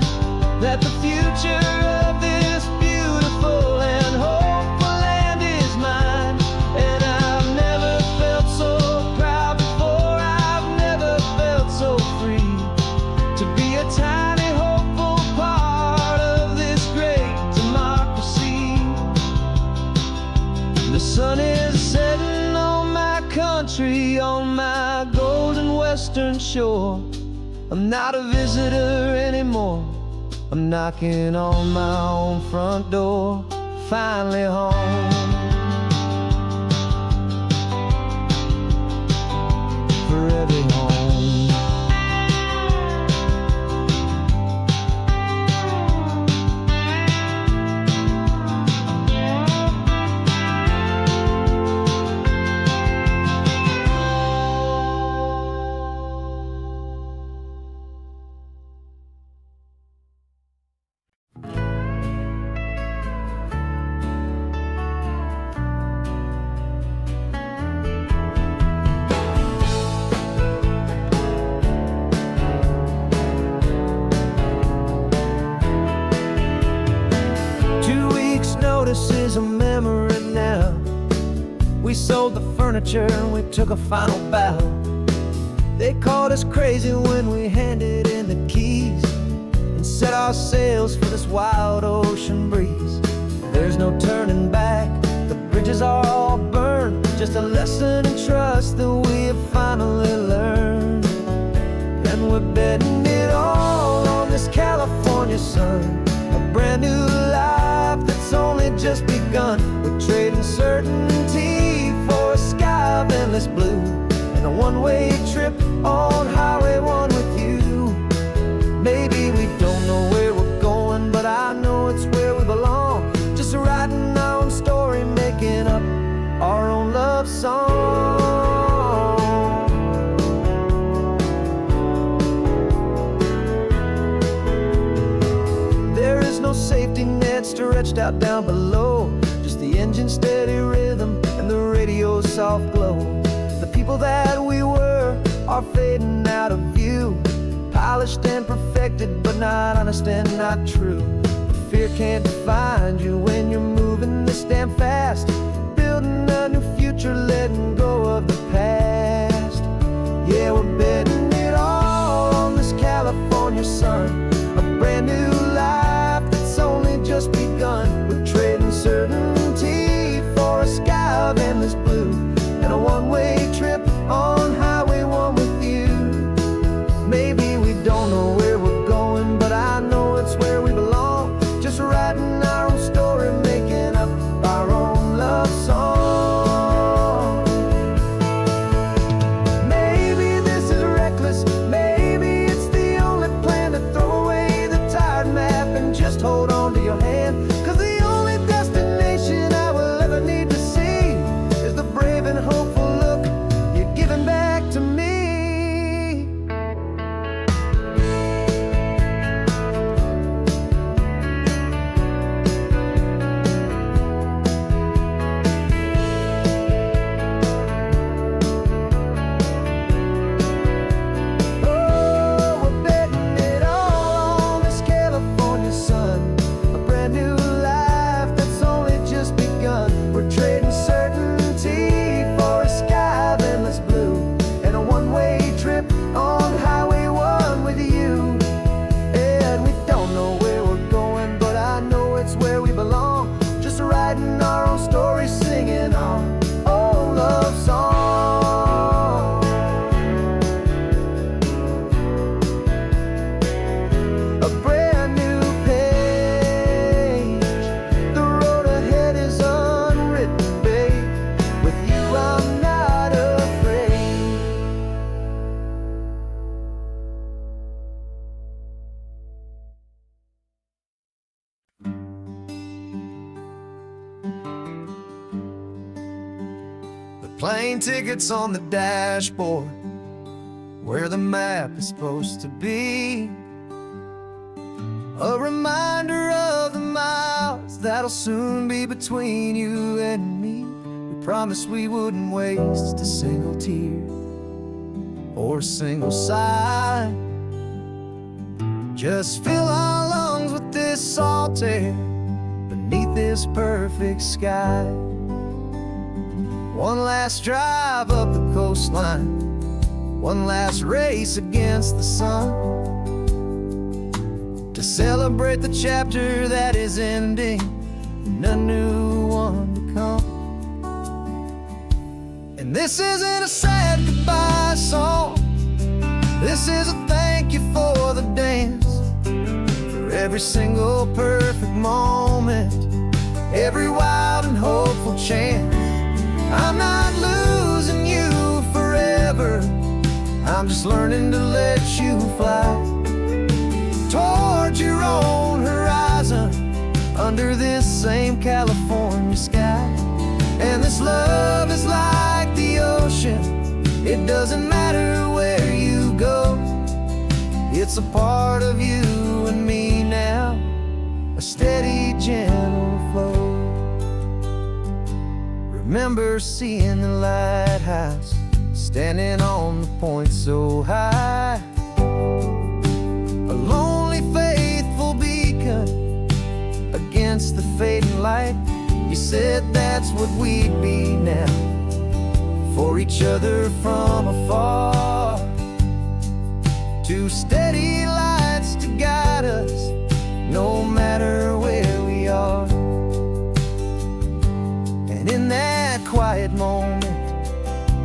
that the future of this beautiful and hopeful land is mine. And I've never felt so proud before, I've never felt so free to be a tiny hopeful part of this great democracy. The sun is setting on my country, on my golden western shore. I'm not a visitor anymore, I'm knocking on my own front door, finally home. Forever home. Notice is a memory now. We sold the furniture and we took a final bow. They called us crazy when we handed in the keys and set our sails for this wild ocean breeze. There's no turning back, the bridges are all burned, just a lesson in trust that we have finally learned. And we're betting it all on this California sun, a brand new life that's only just begun. We're trading certainty for a sky of endless blue and a one-way trip on Highway 1 with you. Maybe we don't know where we're going, but I know it's where we belong. Just writing our own story, making up our own love song. There is no safety net stretched out down below, just the engine's steady rhythm and the radio's soft glow. The people that we were are fading out of view, polished and perfected, but not honest and not true. Fear can't define you when you're moving this damn fast, building a new future, letting go of the past. Yeah, we're betting it all on this California sun, a brand new life that's only just begun. We're trading certainty for a sky of endless blue and a one-way trip on Highway 1 with you. Maybe we don't know where we're going, but I know it's where we belong. Just writing our own story, making up our own love song. Maybe this is reckless, maybe it's the only plan to throw away the tired map and just hold on to your hand. 'Cause the only destination I will ever need to see is the plane tickets on the dashboard, where the map is supposed to be. A reminder of the miles that'll soon be between you and me. We promised we wouldn't waste a single tear or a single sigh. Just fill our lungs with this salt air beneath this perfect sky. One last drive up the coastline, one last race against the sun, to celebrate the chapter that is ending and a new one to come. And this isn't a sad goodbye song, this is a thank you for the dance, for every single perfect moment, every wild and hopeful chance. I'm not losing you forever, I'm just learning to let you fly toward your own horizon, under this same California sky. And this love is like the ocean, it doesn't matter where you go, it's a part of you and me now, a steady, gentle flow. Remember seeing the lighthouse, standing on the point so high, a lonely, faithful beacon against the fading light. You said that's what we'd be now, for each other from afar. Two steady lights to guide us, no matter where we are. And in that quiet moment,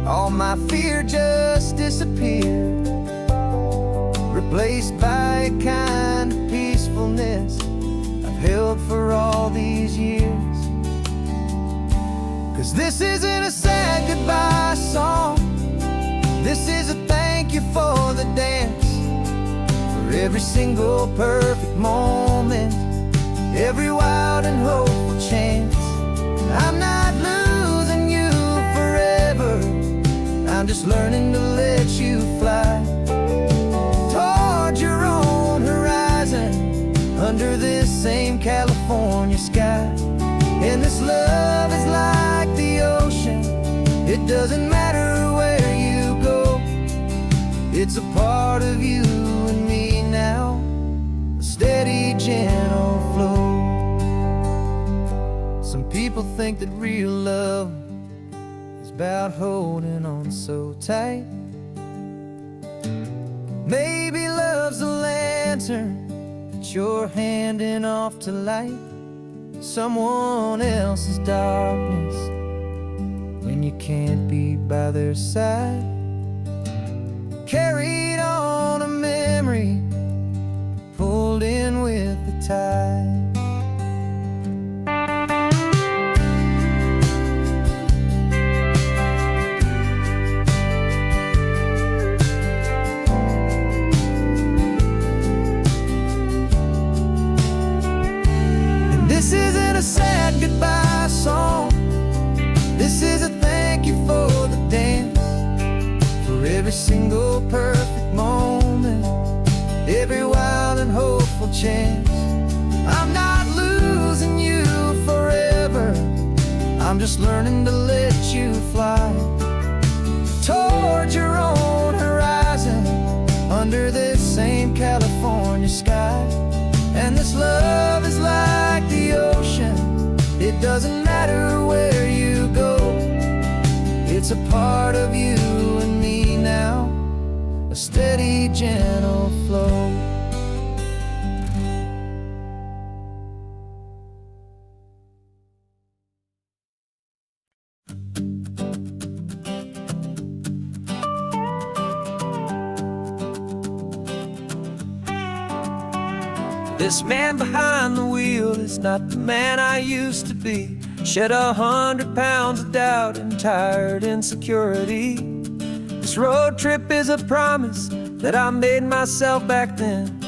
all my fear just disappeared, replaced by a kind of peacefulness I've held for all these years. 'Cause this isn't a sad goodbye song, this is a thank you for the dance, for every single perfect moment, every wild and hopeful chance. I'm not losing you forever, I'm just learning to let you fly toward your own horizon, under this same California sky. And this love is like the ocean, it doesn't matter where you go, it's a part of you and me now, a steady, gentle flow. Some people think that real love is about holding on so tight. Maybe love's a lantern that you're handing off to light someone else's darkness when you can't be by their side. Carried on a memory, pulled in with the tide. This isn't a sad goodbye song, this is a thank you for the dance, for every single perfect moment, every wild and hopeful chance. I'm not losing you forever, I'm just learning to let you fly toward your own horizon, under this same California sky. And this love is like the ocean, it doesn't matter where you go, it's a part of you and me now, a steady, gentle flow. This man behind the wheel is not the man I used to be. Shed 100 pounds of doubt and tired insecurity. This road trip is a promise that I made myself back then.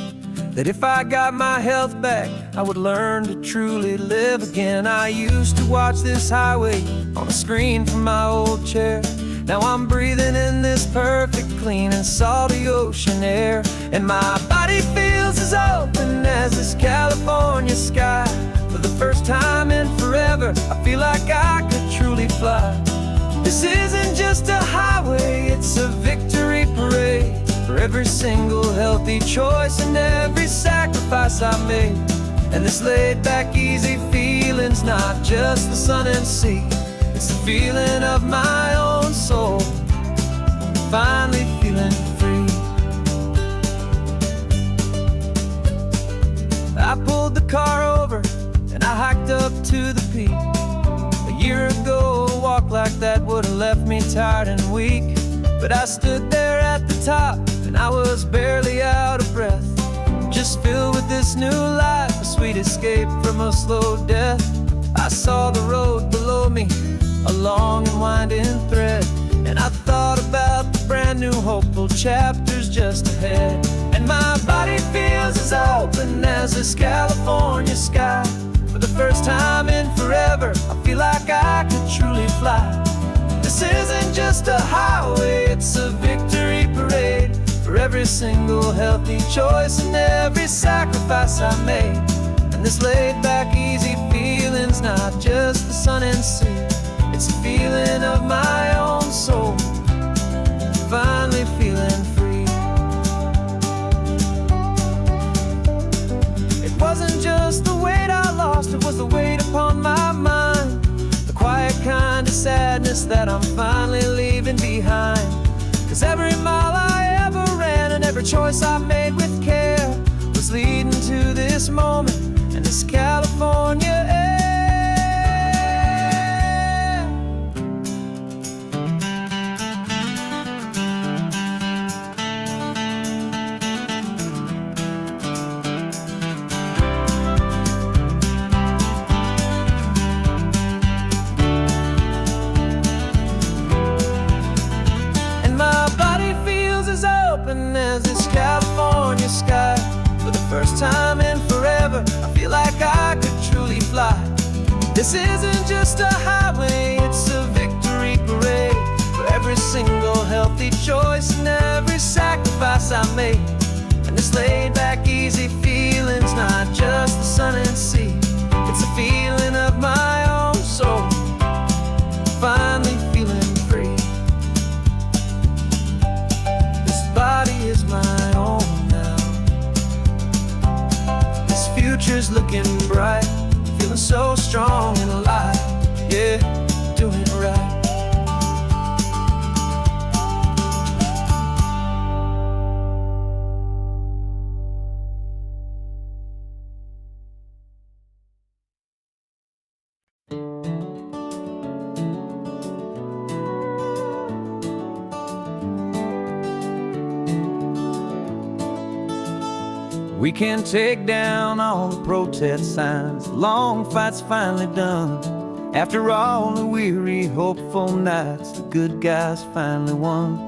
that if I got my health back, I would learn to truly live again. I used to watch this highway on a screen from my old chair. Now I'm breathing in this perfect, clean and salty ocean air. And my body feels as open as this California sky. For the first time in forever, I feel like I could truly fly. This isn't just a highway, it's a victory parade. For every single healthy choice and every sacrifice I made. And this laid back easy feeling's not just the sun and sea, it's the feeling of my own soul, finally feeling free. I pulled the car over and I hiked up to the peak. A year ago, a walk like that would have left me tired and weak. But I stood there at the top and I was barely out of breath, just filled with this new life, a sweet escape from a slow death. I saw the road below me, a long and winding thread, and I thought about the brand new hopeful chapters just ahead. And my body feels as open as this California sky. For the first time in forever, I feel like I could truly fly. This isn't just a highway, it's a victory parade. For every single healthy choice and every sacrifice I made. And this laid back easy feeling's not just the sun and sea, it's a feeling of my own soul, finally feeling free. It wasn't just the weight I lost, it was the weight upon my mind. The quiet kind of sadness that I'm finally leaving behind. 'Cause every mile I ever ran and every choice I made with care was leading to this moment and this California air. As this California sky. For the first time in forever, I feel like I could truly fly. This isn't just a highway, it's a victory parade. For every single healthy choice and every sacrifice I made. And this laid back easy feeling's not just the sun and sea, it's a feeling of my own soul, finally feeling free. Body is my own now. This future's looking bright, feeling so strong and alive. Yeah, doing it right. We can take down all the protest signs, long fight's finally done. After all the weary, hopeful nights, the good guys finally won.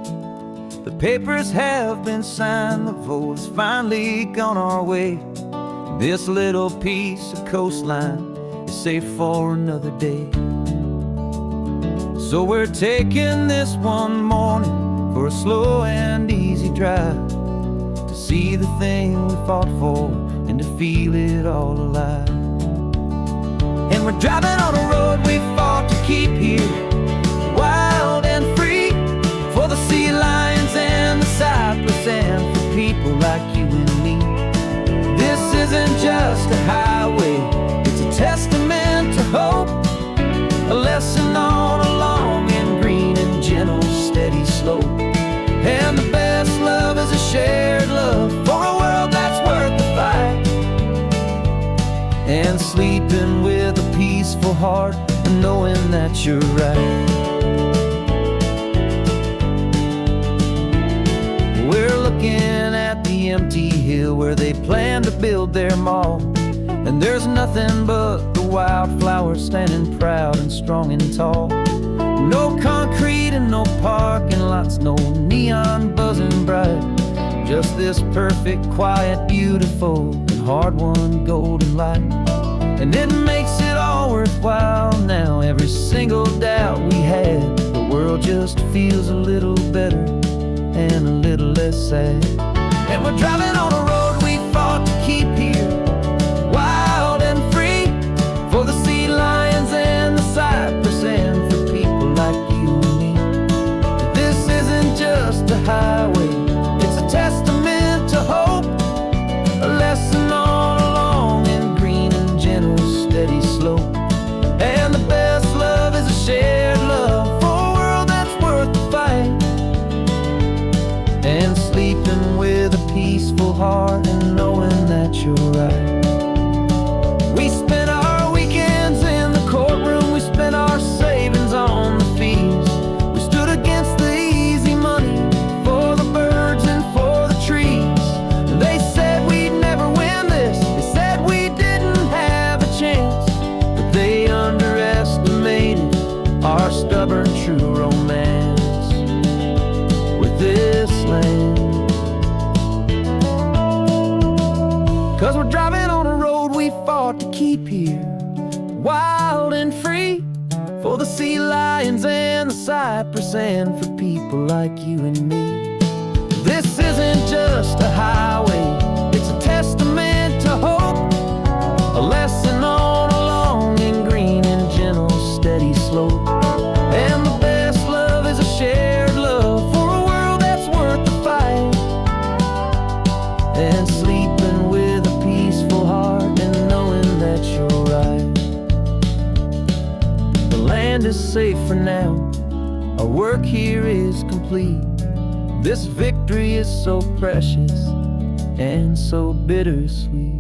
The papers have been signed, the vote has finally gone our way. This little piece of coastline is safe for another day. So we're taking this one morning for a slow and easy drive, see the thing we fought for and to feel it all alive. And we're driving on a road we fought to keep here, wild and free, for the sea lions and the cypress and for people like you and me. This isn't just a highway, it's a testament to hope, a lesson on a long and green and gentle steady slope. And the best love is a shared love for a world that's worth the fight. And sleeping with a peaceful heart and knowing that you're right. We're looking at the empty hill where they plan to build their mall. And there's nothing but the wildflowers standing proud and strong and tall. No concrete and no parking lots, no neon buzzing bright. Just this perfect, quiet, beautiful, and hard-won golden light. And it makes it all worthwhile now. Every single doubt we had, the world just feels a little better and a little less sad. And we're driving on a road we fought to keep here, wild and free, for the sea lions and the cypress, and for people like you and me. This isn't just a highway, it's a testament to hope, a lesson on a long and green and gentle steady slope. And the best love is a shared love for a world that's worth the fight, and sleeping with a peaceful heart and knowing that you're right. We spent our weekends in the courtroom, we spent our savings on the fees. We stood against the easy money for the birds and for the trees. And they said we'd never win this, they said we didn't have a chance, but they underestimated our stubborn true romance with this land. 'Cause we're driving on a road we fought to keep here, wild and free, for the sea lions and the cypress, and for people like you and me. This isn't just a highway, it's a testament to hope, a lesson on a long and green and gentle steady slope. And the best love is a shared love for a world that's worth the fight, and sleeping with a peaceful heart and knowing that you're right. The land is safe for now, our work here is complete. This victory is so precious and so bittersweet.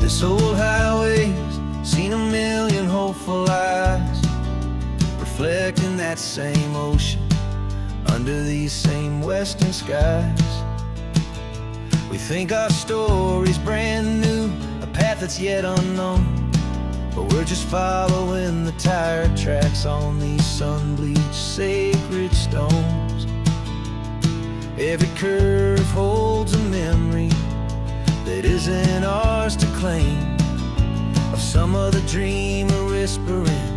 This old highway's seen a million hopeful eyes, reflecting that same ocean under these same western skies. We think our story's brand new, a path that's yet unknown, but we're just following the tire tracks on these sun-bleached sacred stones. Every curve holds a memory that isn't ours to claim, of some other dreamer whispering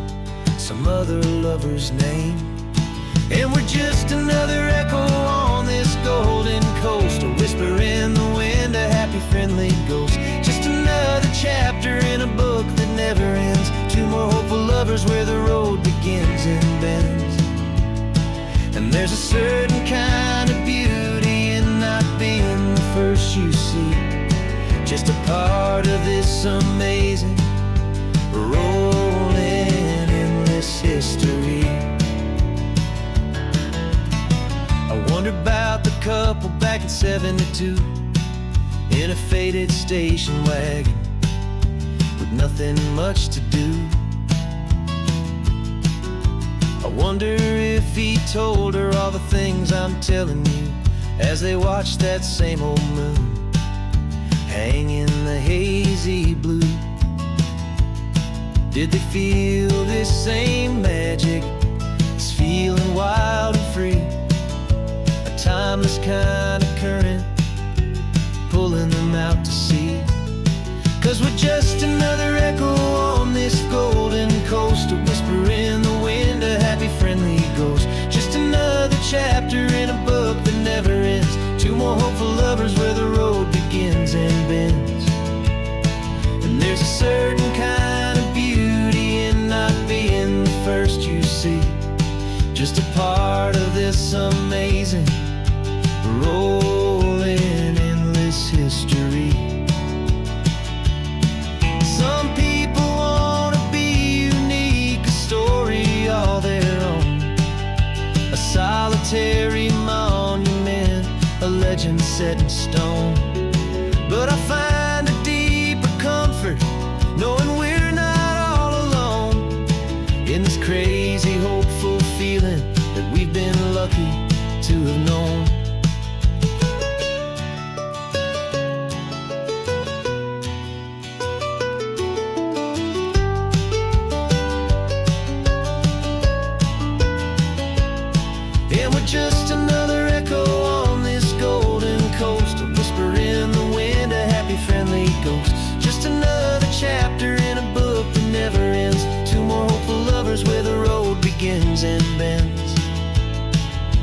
some other lover's name. And we're just another echo on this golden coast, a whisper in the wind, a happy friendly ghost. Just another chapter in a book that never ends, two more hopeful lovers where the road begins and bends. And there's a certain kind of beauty in not being the first you see, just a part of this amazing, rolling, endless history. I wonder about the couple back in '72 in a faded station wagon with nothing much to do. I wonder if he told her all the things I'm telling you as they watched that same old moon hang in the hazy blue. Did they feel this same magic, this feeling wild and free, a timeless kind of current pulling them out to sea? 'Cause we're just another echo on this golden coast, a whisper in the wind, a happy friendly ghost. Just another chapter in a book that never ends, two more hopeful lovers where the road begins and bends. And there's a certain kind of beauty in not being the first you see, just a part of this amazing, rolling, endless history. Some people wanna be unique, a story all their own, a solitary monument, a legend set in stone. But I find a deeper comfort knowing we're not all alone in this crazy, hopeful feeling that we've been lucky to have known. And we're just another echo on this golden coast, a whisper in the wind, a happy, friendly ghost. Just another chapter in a book that never ends. Two more hopeful lovers where the road begins and bends.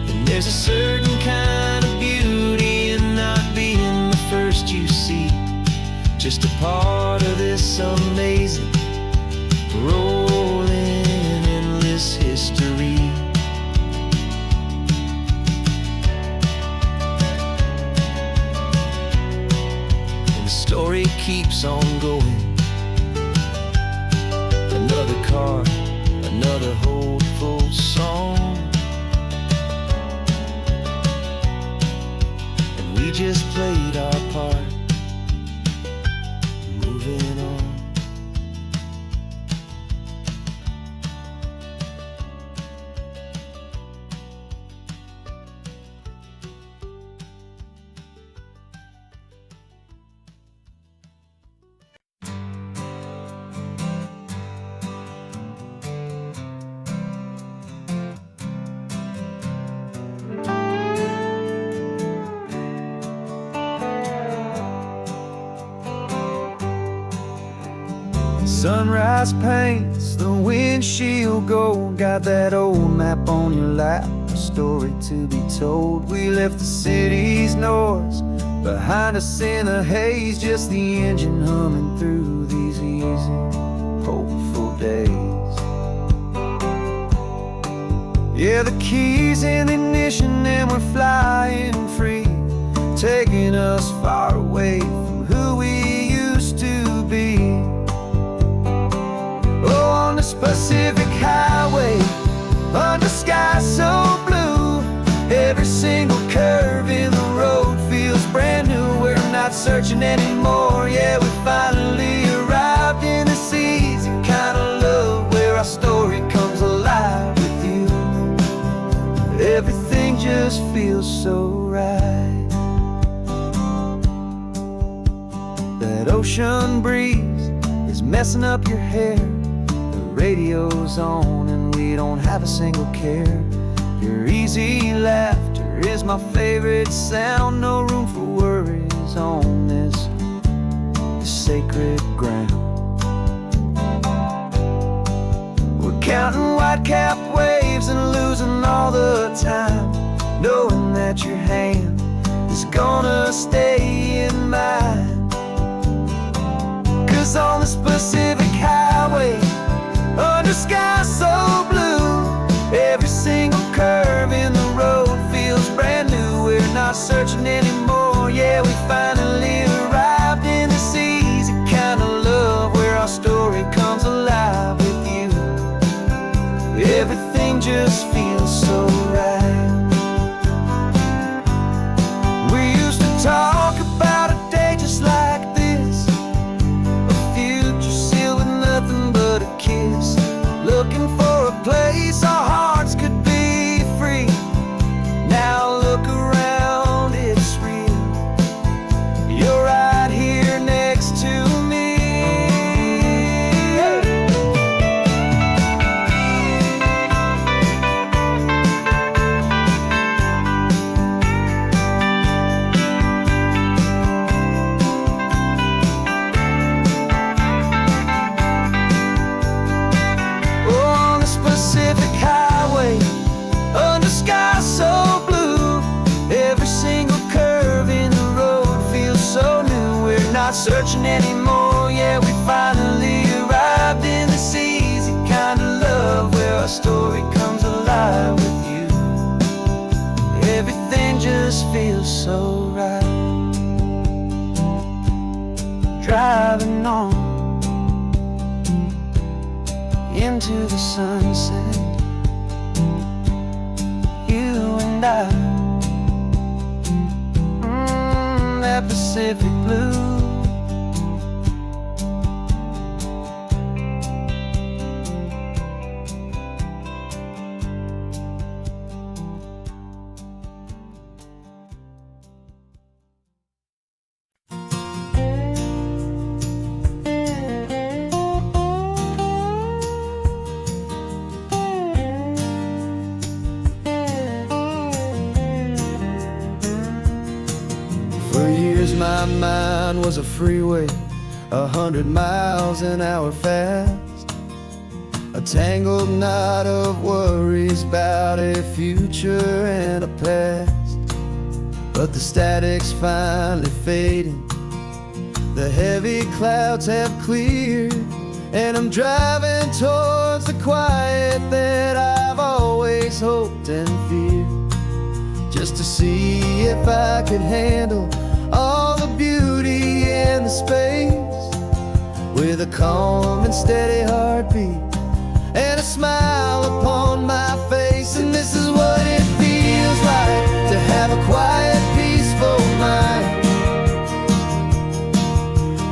And there's a certain kind of beauty in not being the first you see, just a part of this amazing, rolling, endless history. Story keeps on going. Another card, another hopeful song, and we just played our part, moving on. Sunrise paints the windshield gold. Got that old map on your lap, a story to be told. We left the city's noise behind us in the haze, just the engine humming through these easy, hopeful days. Yeah, the keys in the ignition and we're flying free, taking us far away from who we used to be. On this Pacific highway, under sky so blue, every single curve in the road feels brand new. We're not searching anymore, yeah, we finally arrived in this easy kind of love where our story comes alive with you. Everything just feels so right. That ocean breeze is messing up your hair, radio's on and we don't have a single care. Your easy laughter is my favorite sound. No room for worries on this sacred ground. We're counting white-capped waves and losing all the time, knowing that your hand is gonna stay in mine. 'Cause on this Pacific highway, under sky so blue, every single curve in the road feels brand new. We're not searching anymore, yeah, we finally arrived in this easy kind of love where our story comes alive with you. Everything just feels so right. We used to talk about a day just like this, a future sealed with nothing but a kiss, looking for a place our hearts could be free. Now look around, it's real. You're right here next to me. On this Pacific highway, under sky so blue, every single curve in the road feels so new. We're not searching anymore, yeah, we finally arrived in this easy kind of love where our story comes alive with you. Everything just feels so right. Driving on into the sunset, you and I, Pacific blue. For years my mind was a freeway, 100 miles an hour fast, a tangled knot of worries about a future and a past. But the static's finally fading, the heavy clouds have cleared, and I'm driving towards the quiet that I've always hoped and feared, just to see if I could handle all the beauty and the space, with a calm and steady heartbeat and a smile upon my face. And this is what it feels like to have a quiet, peaceful mind.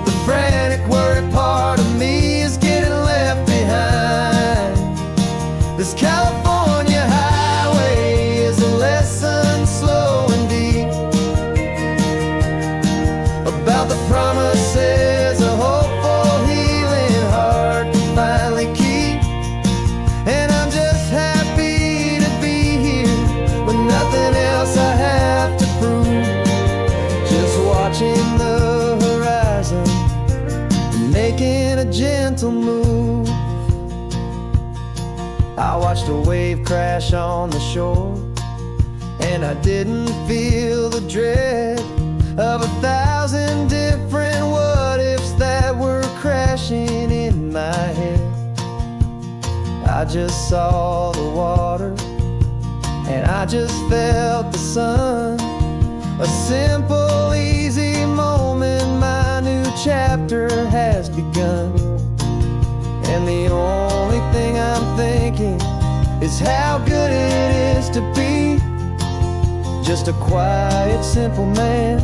The frantic, worried part of me is getting left behind. This California highway is a lesson slow and deep about the promises a hopeful, healing heart can finally keep. And I'm just happy to be here with nothing else I have to prove, just watching the horizon and making a gentle move. I watched a wave crash on the shore, and I didn't feel the dread of 1,000 different what-ifs that were crashing in my head. I just saw the water, and I just felt the sun. A simple, easy moment, my new chapter has begun. And the only thing I'm thinking is how good it is to be just a quiet, simple man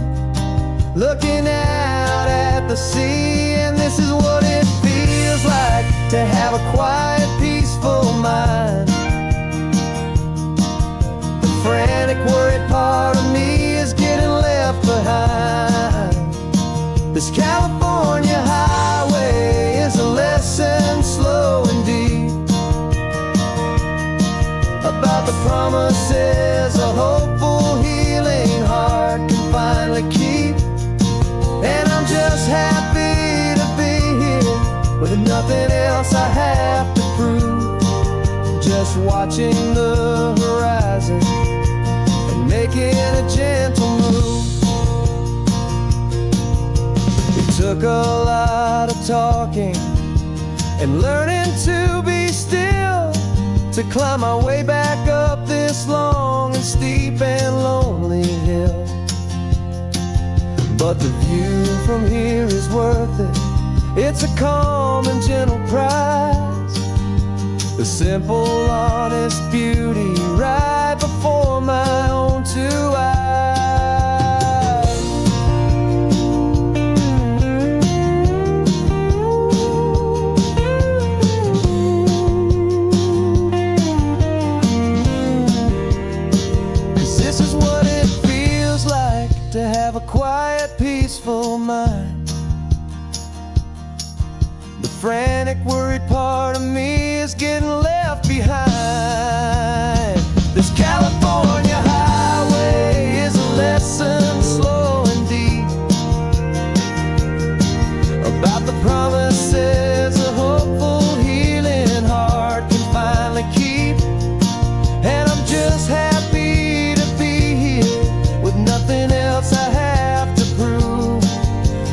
looking out at the sea. And this is what it feels like to have a quiet, peaceful mind. The frantic, worried part of me is getting left behind. This California highway is a lesson slow and deep about the promises a hopeful, healing heart can finally keep. And I'm just happy to be here with nothing else I have to prove, just watching the horizon and making a gentle move. It took a lot of talking and learning to be still to climb my way back up this long and steep and lonely hill. But the view from here is worth it. It's a calm and gentle prize, the simple, honest beauty right before my own two eyes. This is what it feels like to have a quiet, peaceful mind. The frantic, worried part of me is getting left behind. This California highway is a lesson slow and deep about the promises a hopeful, healing heart can finally keep. And I'm just happy to be here with nothing else I have to prove,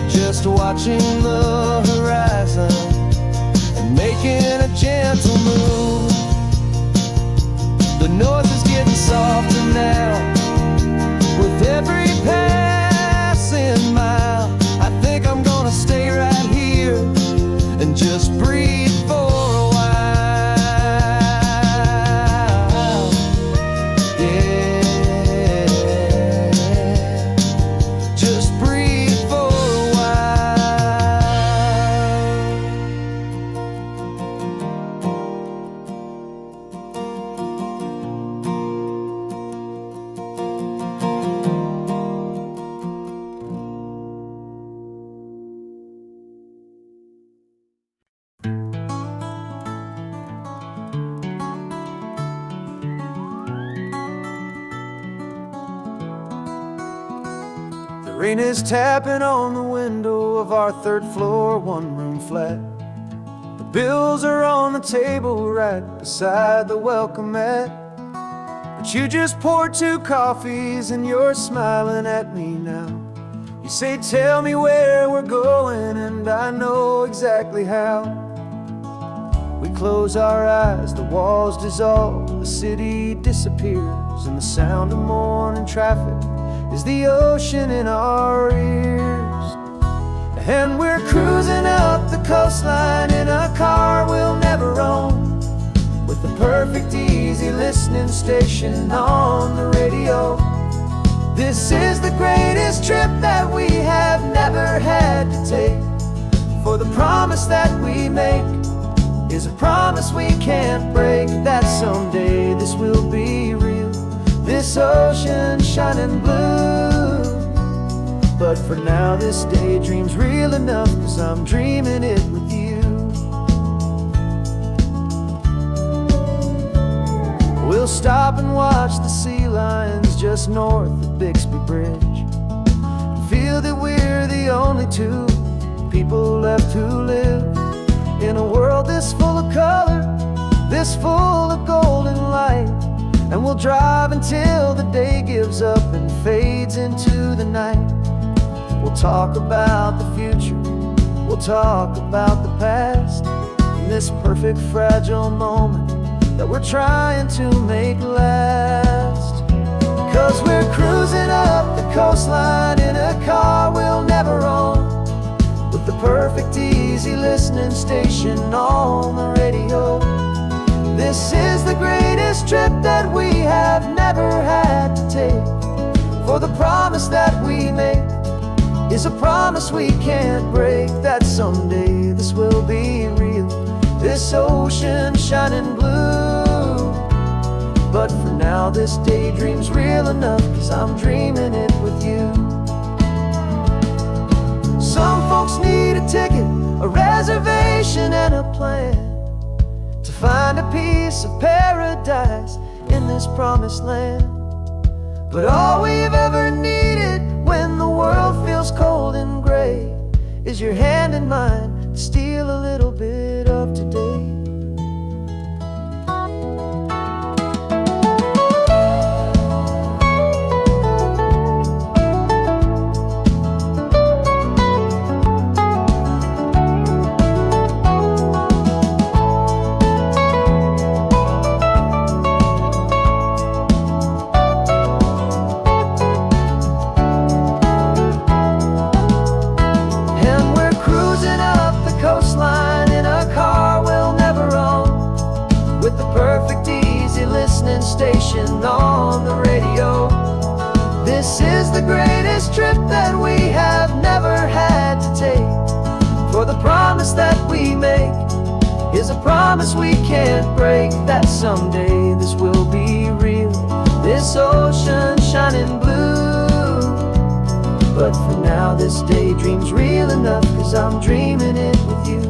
just watching the horizon and The rain is tapping on the window of our third floor, one-room flat. The bills are on the table right beside the welcome mat. But you just poured 2 coffees and you're smiling at me now. You say, tell me where we're going, and I know exactly how. We close our eyes, the walls dissolve, the city disappears, and the sound of morning traffic is the ocean in our ears. And we're cruising up the coastline in a car we'll never own, with the perfect easy listening station on the radio. This is the greatest trip that we have never had to take, for the promise that we make is a promise we can't break, that someday this will be real, this ocean shining blue. But for now this daydream's real enough, 'cause I'm dreaming it with you. We'll stop and watch the sea lions just north of Bixby Bridge, and feel that we're the only 2 people left who live in a world this full of color, this full of golden light. And we'll drive until the day gives up and fades into the night. We'll talk about the future, we'll talk about the past, in this perfect fragile moment that we're trying to make last. 'Cause we're cruising up the coastline in a car we'll never own, with the perfect easy listening station on the radio. This is the greatest trip that we have never had to take, for the promise that we make is a promise we can't break, that someday this will be real, this ocean shining blue. But for now this daydream's real enough, 'cause I'm dreaming it with you. Some folks need a ticket, a reservation and a plan, to find a piece of paradise in this promised land. But all we've ever needed when the world feels cold and gray is your hand in mine to steal a little bit of today. Station on the radio. This is the greatest trip that we have never had to take, for the promise that we make is a promise we can't break, that someday this will be real, this ocean shining blue. But for now this daydream's real enough, 'cause I'm dreaming it with you.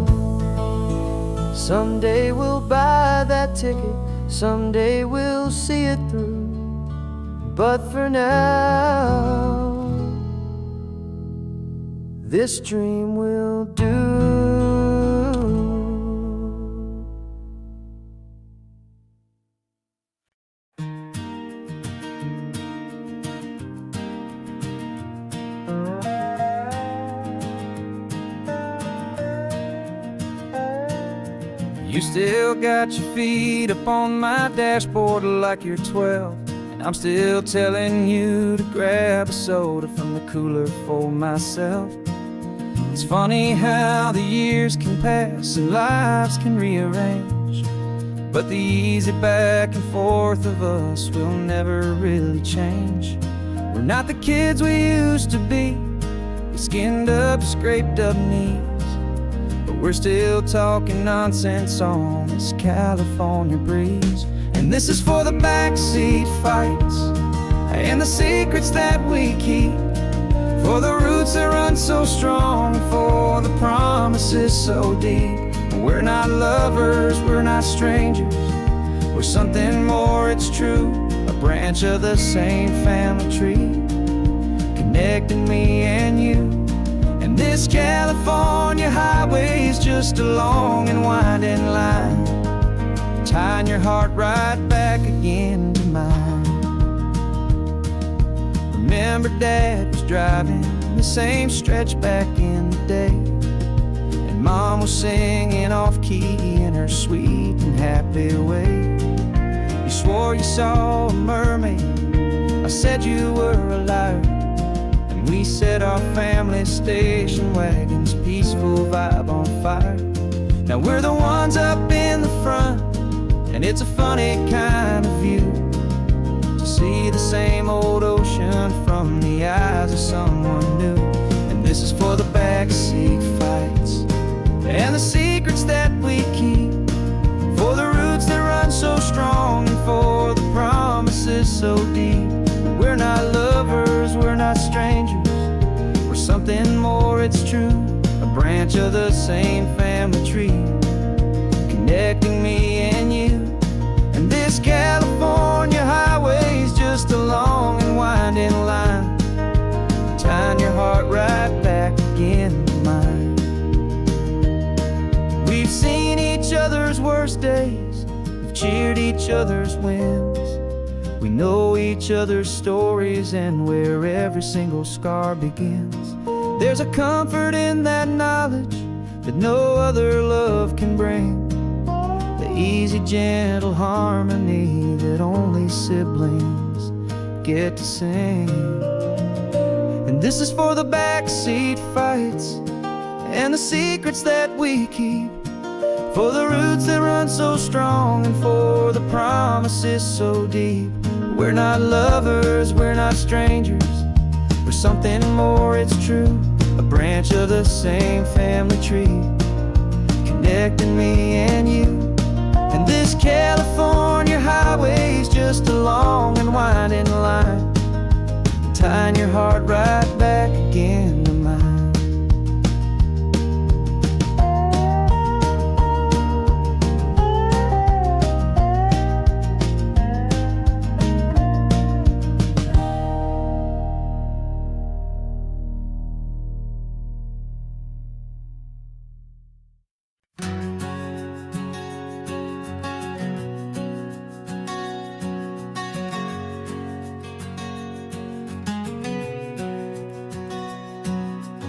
Someday we'll buy that ticket, someday we'll see it through. But for now, this dream will do. You still got your feet up on my dashboard like you're 12, and I'm still telling you to grab a soda from the cooler for myself. It's funny how the years can pass and lives can rearrange, but the easy back and forth of us will never really change. We're not the kids we used to be, with skinned up, scraped up knees, but we're still talking nonsense on this California breeze. And this is for the backseat fights and the secrets that we keep, for the roots that run so strong, for the promises so deep. We're not lovers, we're not strangers, we're something more, it's true, a branch of the same family tree, connecting me and you. And this California highway is just a long and winding line, tying your heart right back again to mine. Remember Dad was driving the same stretch back in the day, and Mom was singing off-key in her sweet and happy way. You swore you saw a mermaid, I said you were a liar, and we set our family station wagon's peaceful vibe on fire. Now we're the ones up in the front, and it's a funny kind of view to see the same old ocean from the eyes of someone new. And this is for the backseat fights and the secrets that we keep, for the roots that run so strong and for the promises so deep. We're not lovers, we're not strangers, we're something more, it's true. A branch of the same family tree, connecting me and you. And this California highway is just a long and winding line, tying your heart right back again to mine. We've seen each other's worst days, we've cheered each other's wins. We know each other's stories and where every single scar begins. There's a comfort in that knowledge that no other love can bring, the easy, gentle harmony that only siblings get to sing. And this is for the backseat fights and the secrets that we keep, for the roots that run so strong and for the promises so deep. We're not lovers, we're not strangers, we're something more, it's true. A branch of the same family tree, connecting me and you. And this California highway is just a long and winding line, tying your heart right back again to mine.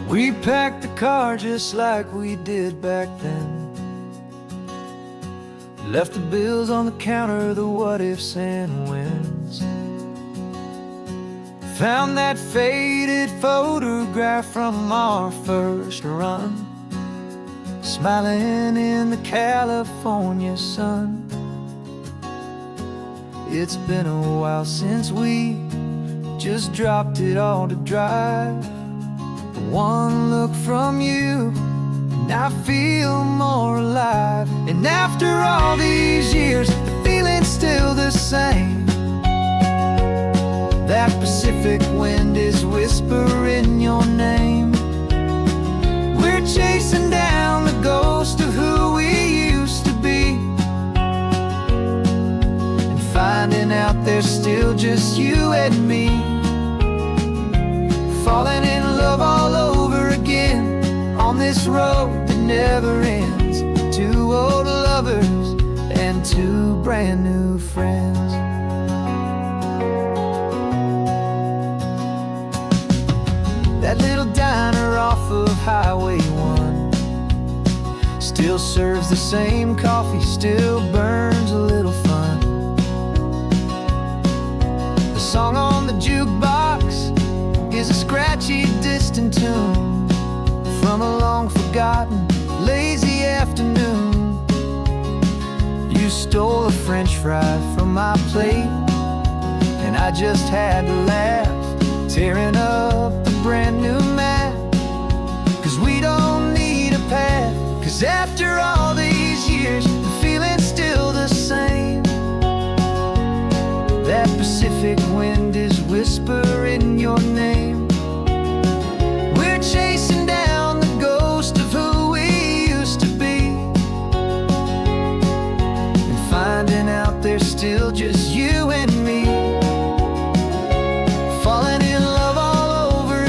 We packed the car just like we did back then, left the bills on the counter, the what ifs and whens. Found that faded photograph from our first run, smiling in the California sun. It's been a while since we just dropped it all to drive. One look from you and I feel more alive. And after all these years, the feeling's still the same. That Pacific wind is whispering your name. We're chasing down the ghost of who we used to be, and finding out there's still just you and me, falling in love all over again on this road that never ends. Two old lovers and two brand new friends. That little diner off of Highway 1 still serves the same coffee, still burns a little fun. The song on the jukebox is a scratchy, distant tune from a long-forgotten, lazy afternoon. You stole a French fry from my plate, and I just had to laugh, tearing up a brand new map. 'Cause we don't need a path, 'cause after all these years, the feeling's still the same. That Pacific wind is whispering your name. We're chasing down the ghost of who we used to be, and finding out there's still just you and me, falling in love all over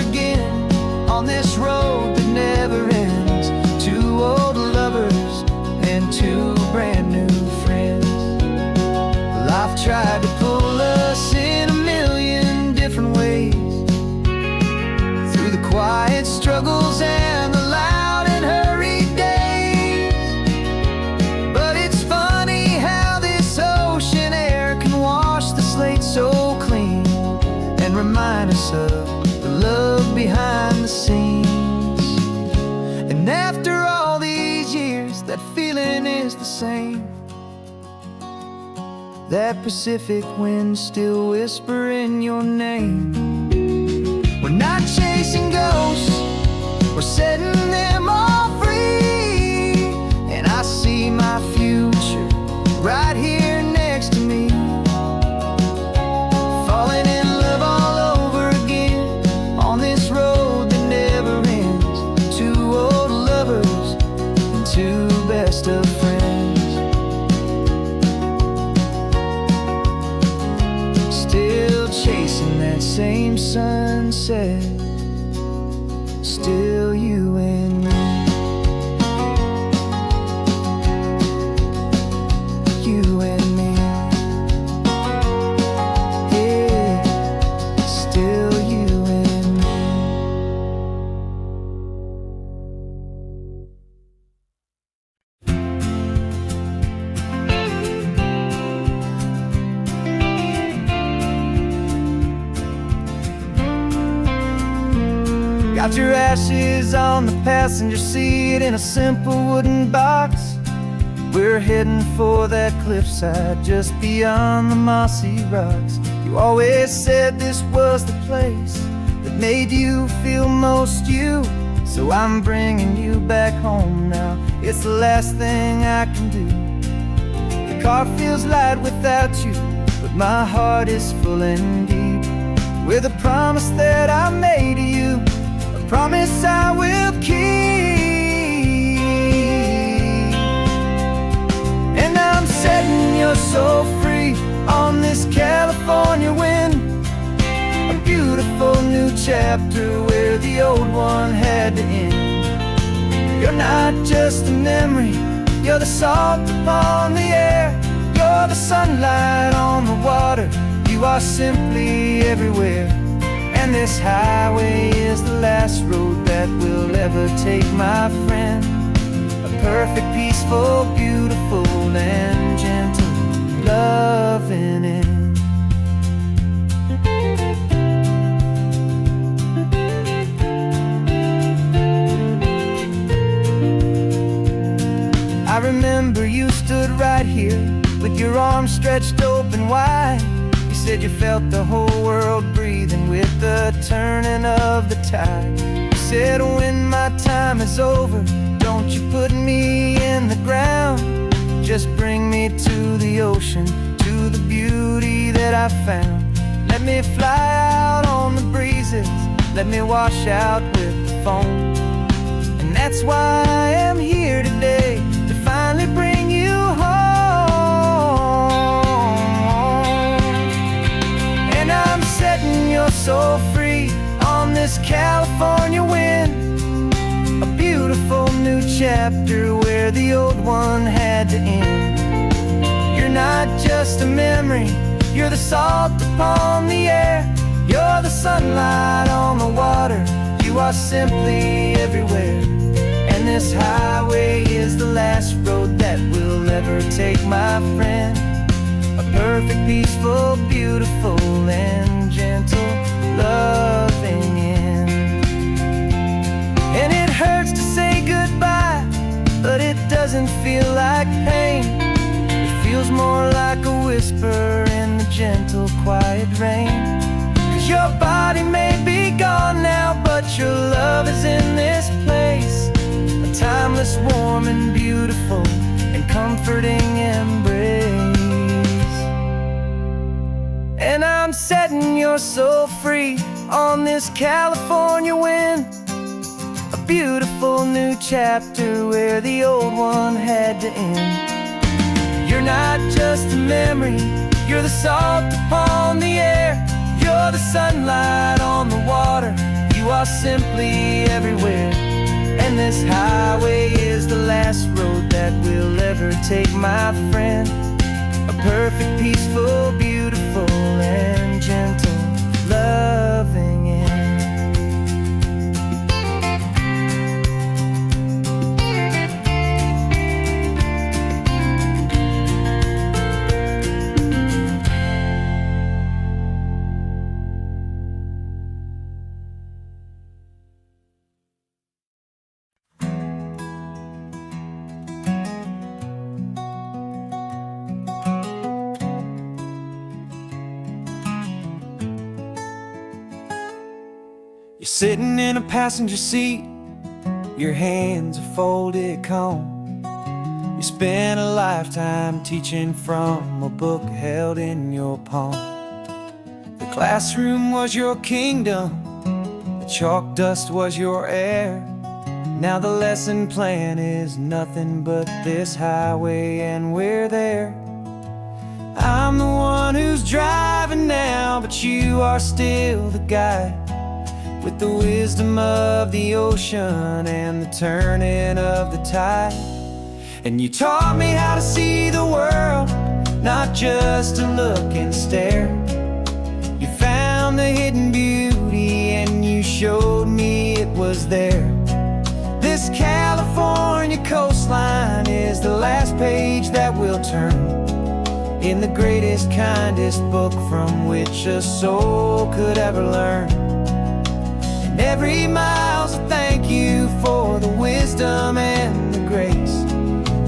remind us of the love behind the scenes. And after all these years, that feeling is the same. That Pacific wind still whispering your name. We're not chasing ghosts, we're setting them all free. And I see my future right here next to me, falling in love all over again on this road that never ends. Two old lovers and two best of friends, still chasing that same sunset. Still you and me. You and me. Yeah, still you and me. Got your ashes on the passenger seat in a simple wooden box. We're heading for that cliffside just beyond the mossy rocks. You always said this was the place that made you feel most you. So I'm bringing you back home now. It's the last thing I can do. The car feels light without you, but my heart is full and deep with a promise that I made to you. Promise I will keep. And I'm setting your soul free on this California wind. A beautiful new chapter where the old one had to end. You're not just a memory, you're the salt upon the air. You're the sunlight on the water, you are simply everywhere. And this highway is the last road that we'll ever take, my friend. A perfect, peaceful, beautiful, and gentle loving end. I remember you stood right here with your arms stretched open wide. You said you felt the whole world breathing with the turning of the tide. You said when my time is over, don't you put me in the ground. Just bring me to the ocean, to the beauty that I found. Let me fly out on the breezes, let me wash out with the foam. And that's why I am here today, to finally bring you home. And I'm setting your soul free on this California wind. A beautiful new chapter where the old one had to end. You're not just a memory, you're the salt upon the air. You're the sunlight on the water, you are simply everywhere. And this highway is the last road that we'll ever take, my friend. A perfect, peaceful, beautiful, and gentle loving end. And it hurts to say goodbye, but it doesn't feel like pain. It feels more like a whisper in the gentle, quiet rain. 'Cause your body may be gone now, but your love is in this place. A timeless, warm, and beautiful, and comforting embrace. And I'm setting your soul free on this California wind. A beautiful new chapter where the old one had to end. You're not just a memory, you're the salt upon the air. You're the sunlight on the water, you are simply everywhere. And this highway is the last road that we'll ever take, my friend. A perfect, peaceful, beautiful, and gentle loving end. You're sitting in a passenger seat, your hands are folded comb. You spent a lifetime teaching from a book held in your palm. The classroom was your kingdom, the chalk dust was your air. Now the lesson plan is nothing but this highway and we're there. I'm the one who's driving now, but you are still the guide, with the wisdom of the ocean and the turning of the tide. And you taught me how to see the world, not just to look and stare. You found the hidden beauty and you showed me it was there. This California coastline is the last page that we'll turn in the greatest, kindest book from which a soul could ever learn. And every mile's a thank you for the wisdom and the grace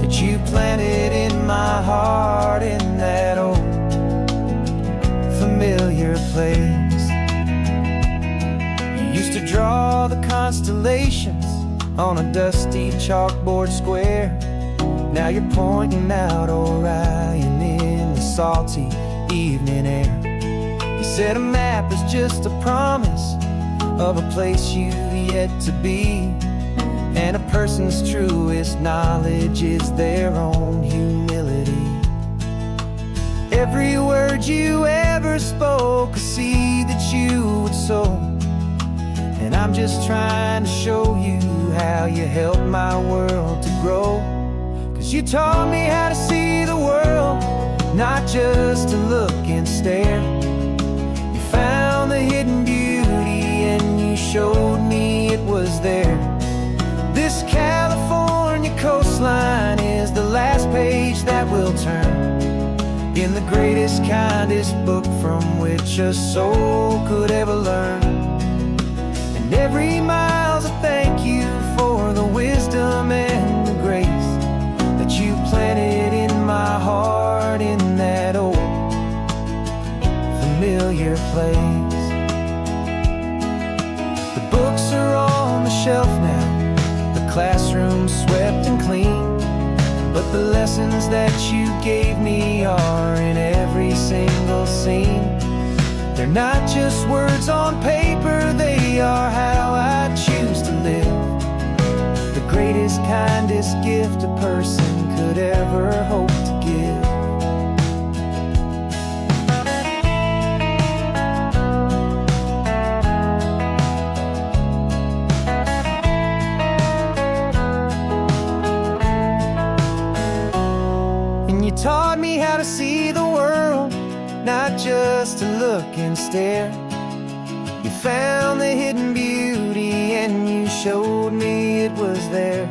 that you planted in my heart in that old familiar place. You used to draw the constellations on a dusty chalkboard square. Now you're pointing out Orion in the salty evening air. You said a map is just a promise of a place you've yet to be, and a person's truest knowledge is their own humility. Every word you ever spoke, a seed that you would sow, and I'm just trying to show you how you helped my world to grow. 'Cause you taught me how to see the world, not just to look and stare. You found the hidden beauty and you showed me it was there. This California coastline is the last page that we'll turn in the greatest, kindest book from which a soul could ever learn. And every mile's a thank you for the wisdom and the grace that you planted in my heart in that old familiar place. The books are on the shelf now, the classroom swept and clean, but the lessons that you gave me are in every single scene. They're not just words on paper, they are how I choose to live. The greatest, kindest gift a person could ever hope to give. And you taught me how to see the world, not just to look and stare. You found the hidden beauty and you showed me it was there.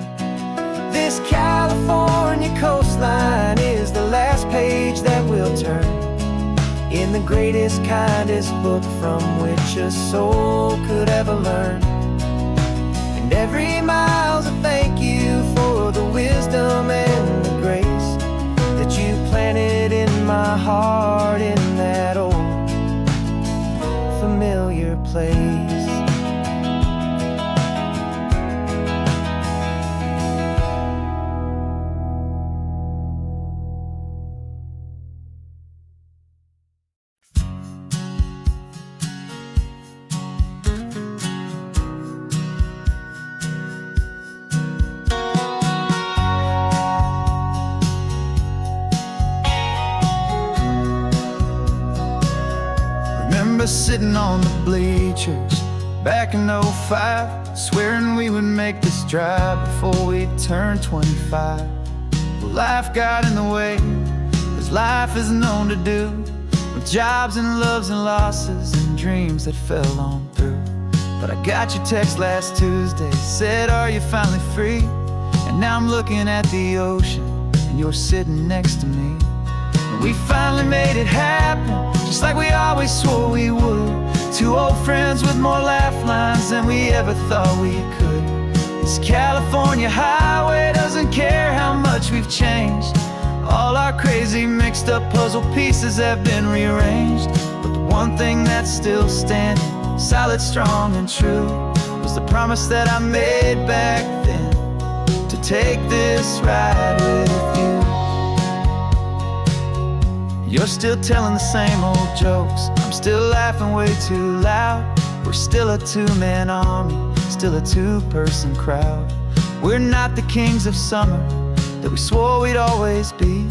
This California coastline is the last page that we'll turn in the greatest, kindest book from which a soul could ever learn. And every mile's a thank you for the wisdom and the grace that you planted in my heart in that old familiar place. Sitting on the bleachers back in '05, swearing we would make this drive before we turned 25. Well, life got in the way, as life is known to do, with jobs and loves and losses and dreams that fell on through. But I got your text last Tuesday, said, are you finally free? And now I'm looking at the ocean and you're sitting next to me. And we finally made it happen, just like we always swore we would. Two old friends with more laugh lines than we ever thought we could. This California highway doesn't care how much we've changed. All our crazy mixed up puzzle pieces have been rearranged, but the one thing that's still standing solid, strong, and true, was the promise that I made back then, to take this ride with you. You're still telling the same old jokes, I'm still laughing way too loud. We're still a two-man army, still a two-person crowd. We're not the kings of summer that we swore we'd always be.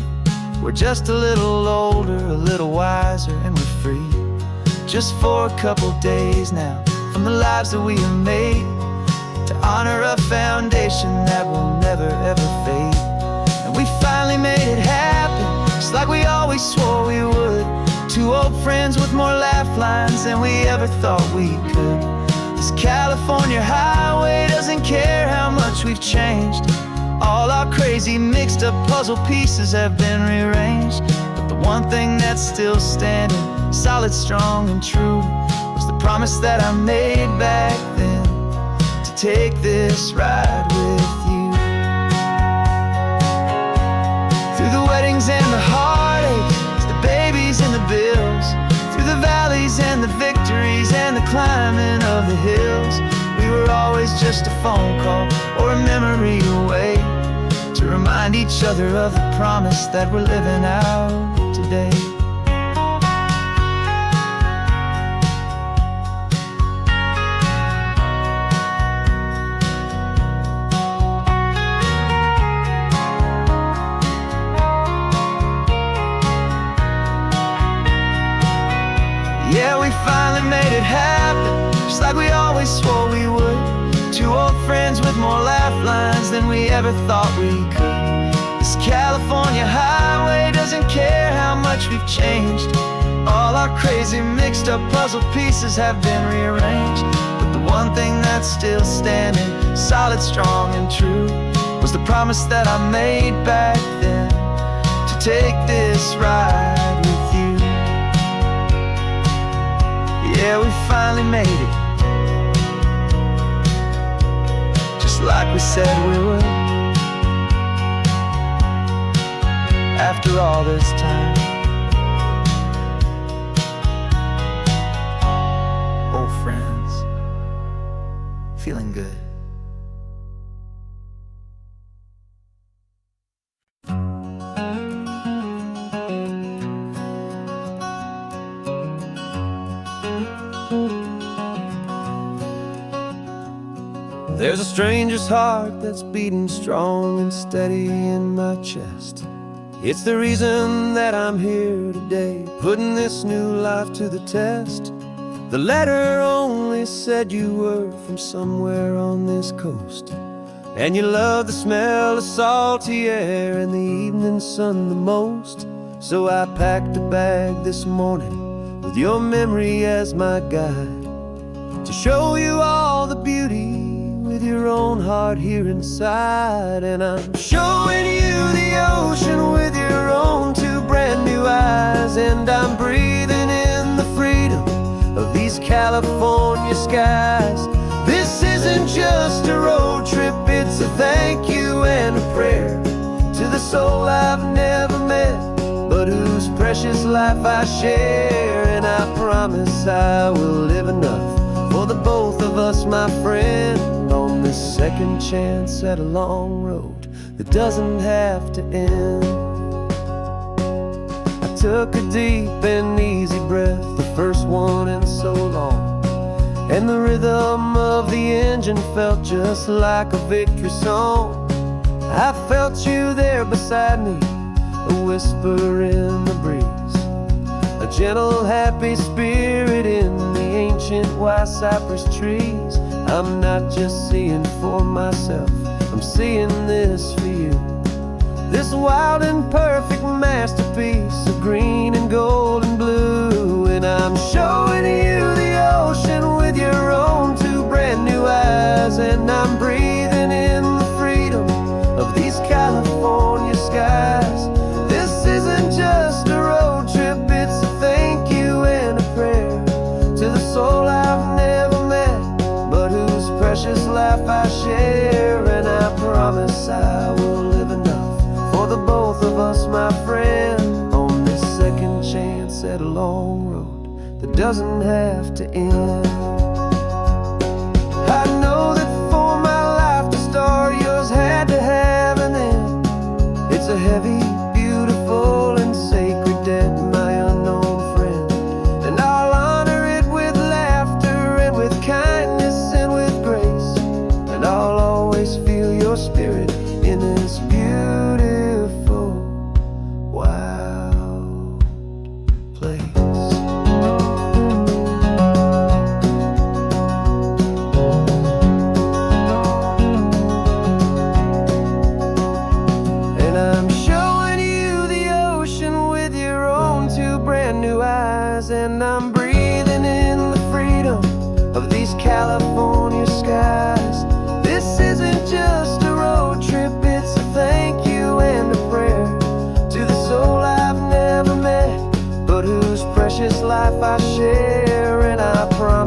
We're just a little older, a little wiser, and we're free. Just for a couple days now, from the lives that we have made, to honor a foundation that will never ever fade. And we finally made it happen, just like we always swore we would. Two old friends with more laugh lines than we ever thought we could. This California highway doesn't care how much we've changed. All our crazy mixed up puzzle pieces have been rearranged, but the one thing that's still standing, solid, strong, and true, was the promise that I made back then, to take this ride with you. Through the weddings and the heartaches, the babies and the bills, through the valleys and the victories and the climbing of the hills, we were always just a phone call or a memory away, to remind each other of the promise that we're living out today. Yeah, we finally made it happen, just like we always swore we would. Two old friends with more laugh lines than we ever thought we could. This California highway doesn't care how much we've changed. All our crazy mixed up puzzle pieces have been rearranged, but the one thing that's still standing, solid, strong, and true, was the promise that I made back then, to take this ride with you. Yeah, we finally made it, just like we said we would. After all this time, old friends, feeling good. There's a stranger's heart that's beating strong and steady in my chest. It's the reason that I'm here today, putting this new life to the test. The letter only said you were from somewhere on this coast, and you love the smell of salty air and the evening sun the most. So I packed a bag this morning with your memory as my guide, to show you all the beauty with your own heart here inside. And I'm showing you the ocean with your own two brand new eyes, and I'm breathing in the freedom of these California skies. This isn't just a road trip, it's a thank you and a prayer to the soul I've never met, but whose precious life I share. And I promise I will live enough for the both of us, my friend, on this second chance at a long road that doesn't have to end. I took a deep and easy breath, the first one in so long, and the rhythm of the engine felt just like a victory song. I felt you there beside me, a whisper in the breeze, a gentle happy spirit in the ancient white cypress trees. I'm not just seeing for myself, I'm seeing this for you. This wild and perfect masterpiece of green and gold and blue. And I'm showing you the ocean with your own two brand new eyes, and I'm breathing in the freedom of these California skies. This isn't just a road trip, it's a thank you and a prayer to the soul I've never met, but whose precious life I share. And I promise I will live enough for the both of us, my friend, on this second chance at a long road that doesn't have to end.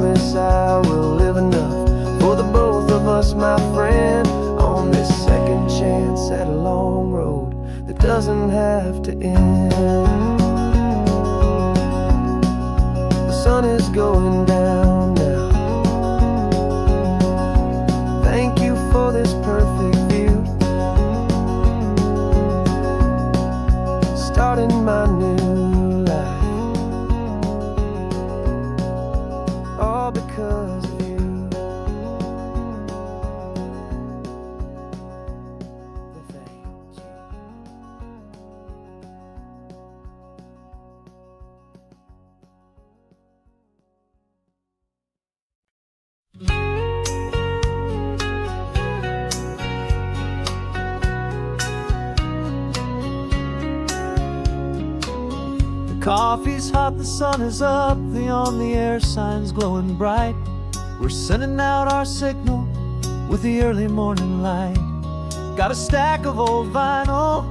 promise I will live enough for the both of us, my friend, on this second chance at a long road that doesn't have to end. The sun is going down now. Thank you for this perfect view, starting my new life, all because of you. Thank you. Coffee's hot, the sun is up, the on-the-air sign's glowing bright. We're sending out our signal with the early morning light. Got a stack of old vinyl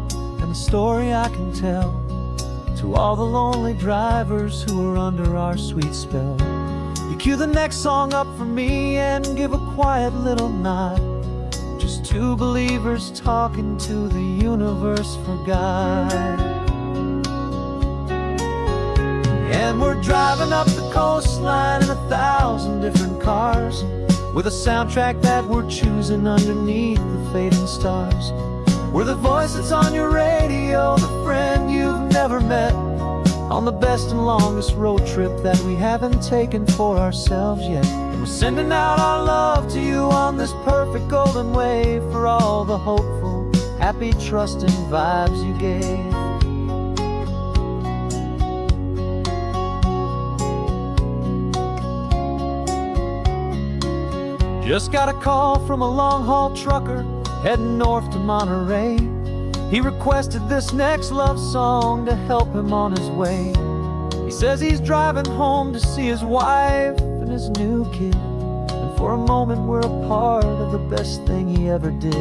and a story I can tell to all the lonely drivers who are under our sweet spell. You cue the next song up for me and give a quiet little nod. Just two believers talking to the universe for God. And we're driving up the coastline in 1,000 different cars, with a soundtrack that we're choosing underneath the fading stars. We're the voice that's on your radio, the friend you've never met, on the best and longest road trip that we haven't taken for ourselves yet. And we're sending out our love to you on this perfect golden wave, for all the hopeful, happy, trusting vibes you gave. Just got a call from a long-haul trucker heading north to Monterey. He requested this next love song to help him on his way. He says he's driving home to see his wife and his new kid, and for a moment we're a part of the best thing he ever did.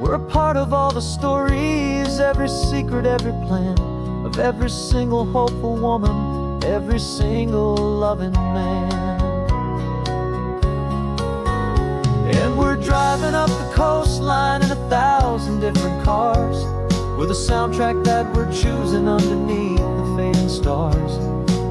We're a part of all the stories, every secret, every plan, of every single hopeful woman, every single loving man. And we're driving up the coastline in 1,000 different cars, with a soundtrack that we're choosing underneath the fading stars.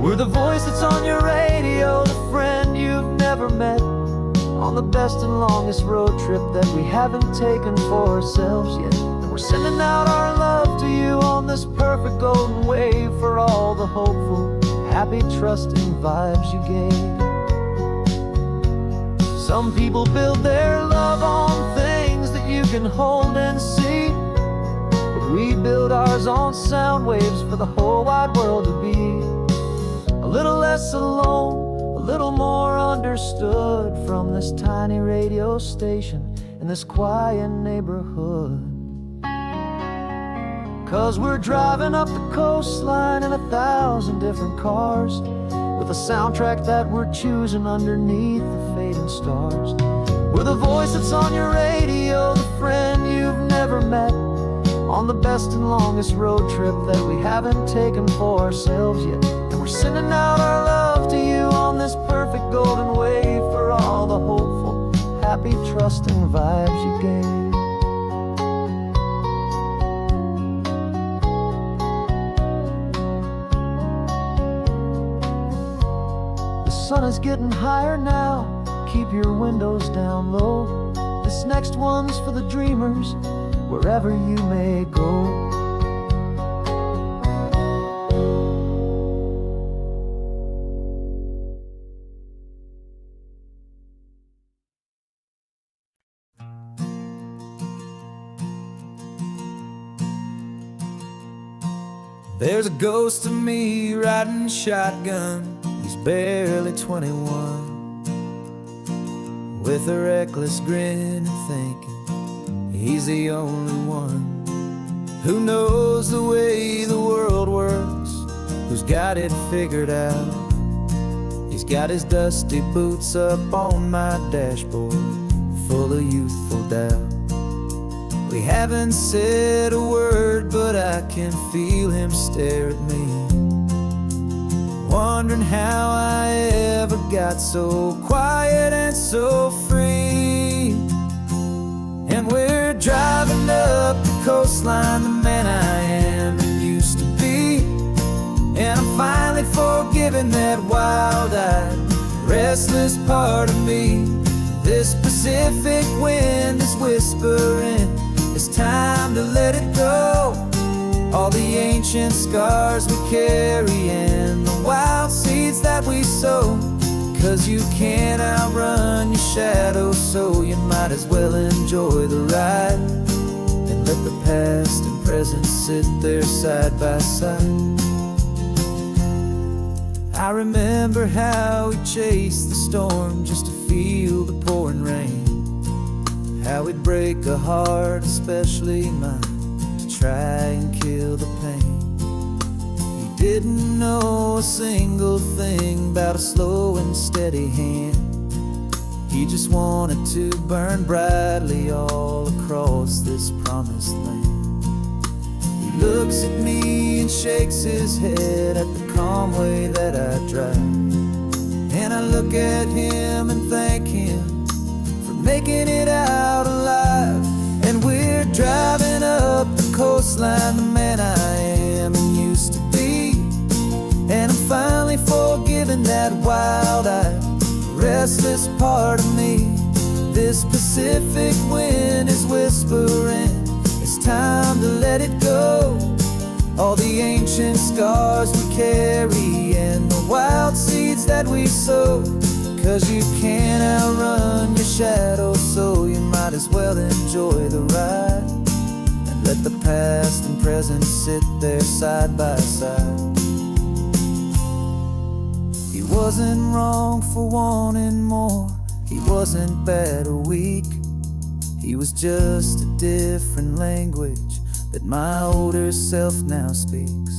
We're the voice that's on your radio, the friend you've never met, on the best and longest road trip that we haven't taken for ourselves yet. And we're sending out our love to you on this perfect golden wave, for all the hopeful, happy, trusting vibes you gave. Some people build their love on things that you can hold and see, but we build ours on sound waves for the whole wide world to be a little less alone, a little more understood, from this tiny radio station in this quiet neighborhood. 'Cause we're driving up the coastline in 1,000 different cars, with a soundtrack that we're choosing underneath the fading stars. We're the voice that's on your radio, the friend you've never met, on the best and longest road trip that we haven't taken for ourselves yet. And we're sending out our love to you on this perfect golden wave, for all the hopeful, happy, trusting vibes you gave. The sun is getting higher now, keep your windows down low. This next one's for the dreamers, wherever you may go. There's a ghost of me riding shotgun. He's barely 21, with a reckless grin and thinking he's the only one who knows the way the world works, who's got it figured out. He's got his dusty boots up on my dashboard, full of youthful doubt. We haven't said a word, but I can feel him stare at me, wondering how I ever got so quiet and so free. And we're driving up the coastline, the man I am and used to be. And I'm finally forgiving that wild-eyed, restless part of me. This Pacific wind is whispering, it's time to let it go. All the ancient scars we carry and the wild seeds that we sow. 'Cause you can't outrun your shadow, so you might as well enjoy the ride. And let the past and present sit there side by side. I remember how we chased the storm just to feel the pouring rain. How we'd break a heart, especially mine, to try and kill the pain. He didn't know a single thing about a slow and steady hand. He just wanted to burn brightly all across this promised land. He looks at me and shakes his head at the calm way that I drive. And I look at him and thank him for making it out alive. And we're driving up the coastline, the man I am and used to be. And I'm finally forgiving that wild-eyed, restless part of me. This Pacific wind is whispering, it's time to let it go. All the ancient scars we carry and the wild seeds that we sow. 'Cause you can't outrun your shadow, so you might as well enjoy the ride. And let the past and present sit there side by side. He wasn't wrong for wanting more, he wasn't bad or weak. He was just a different language that my older self now speaks.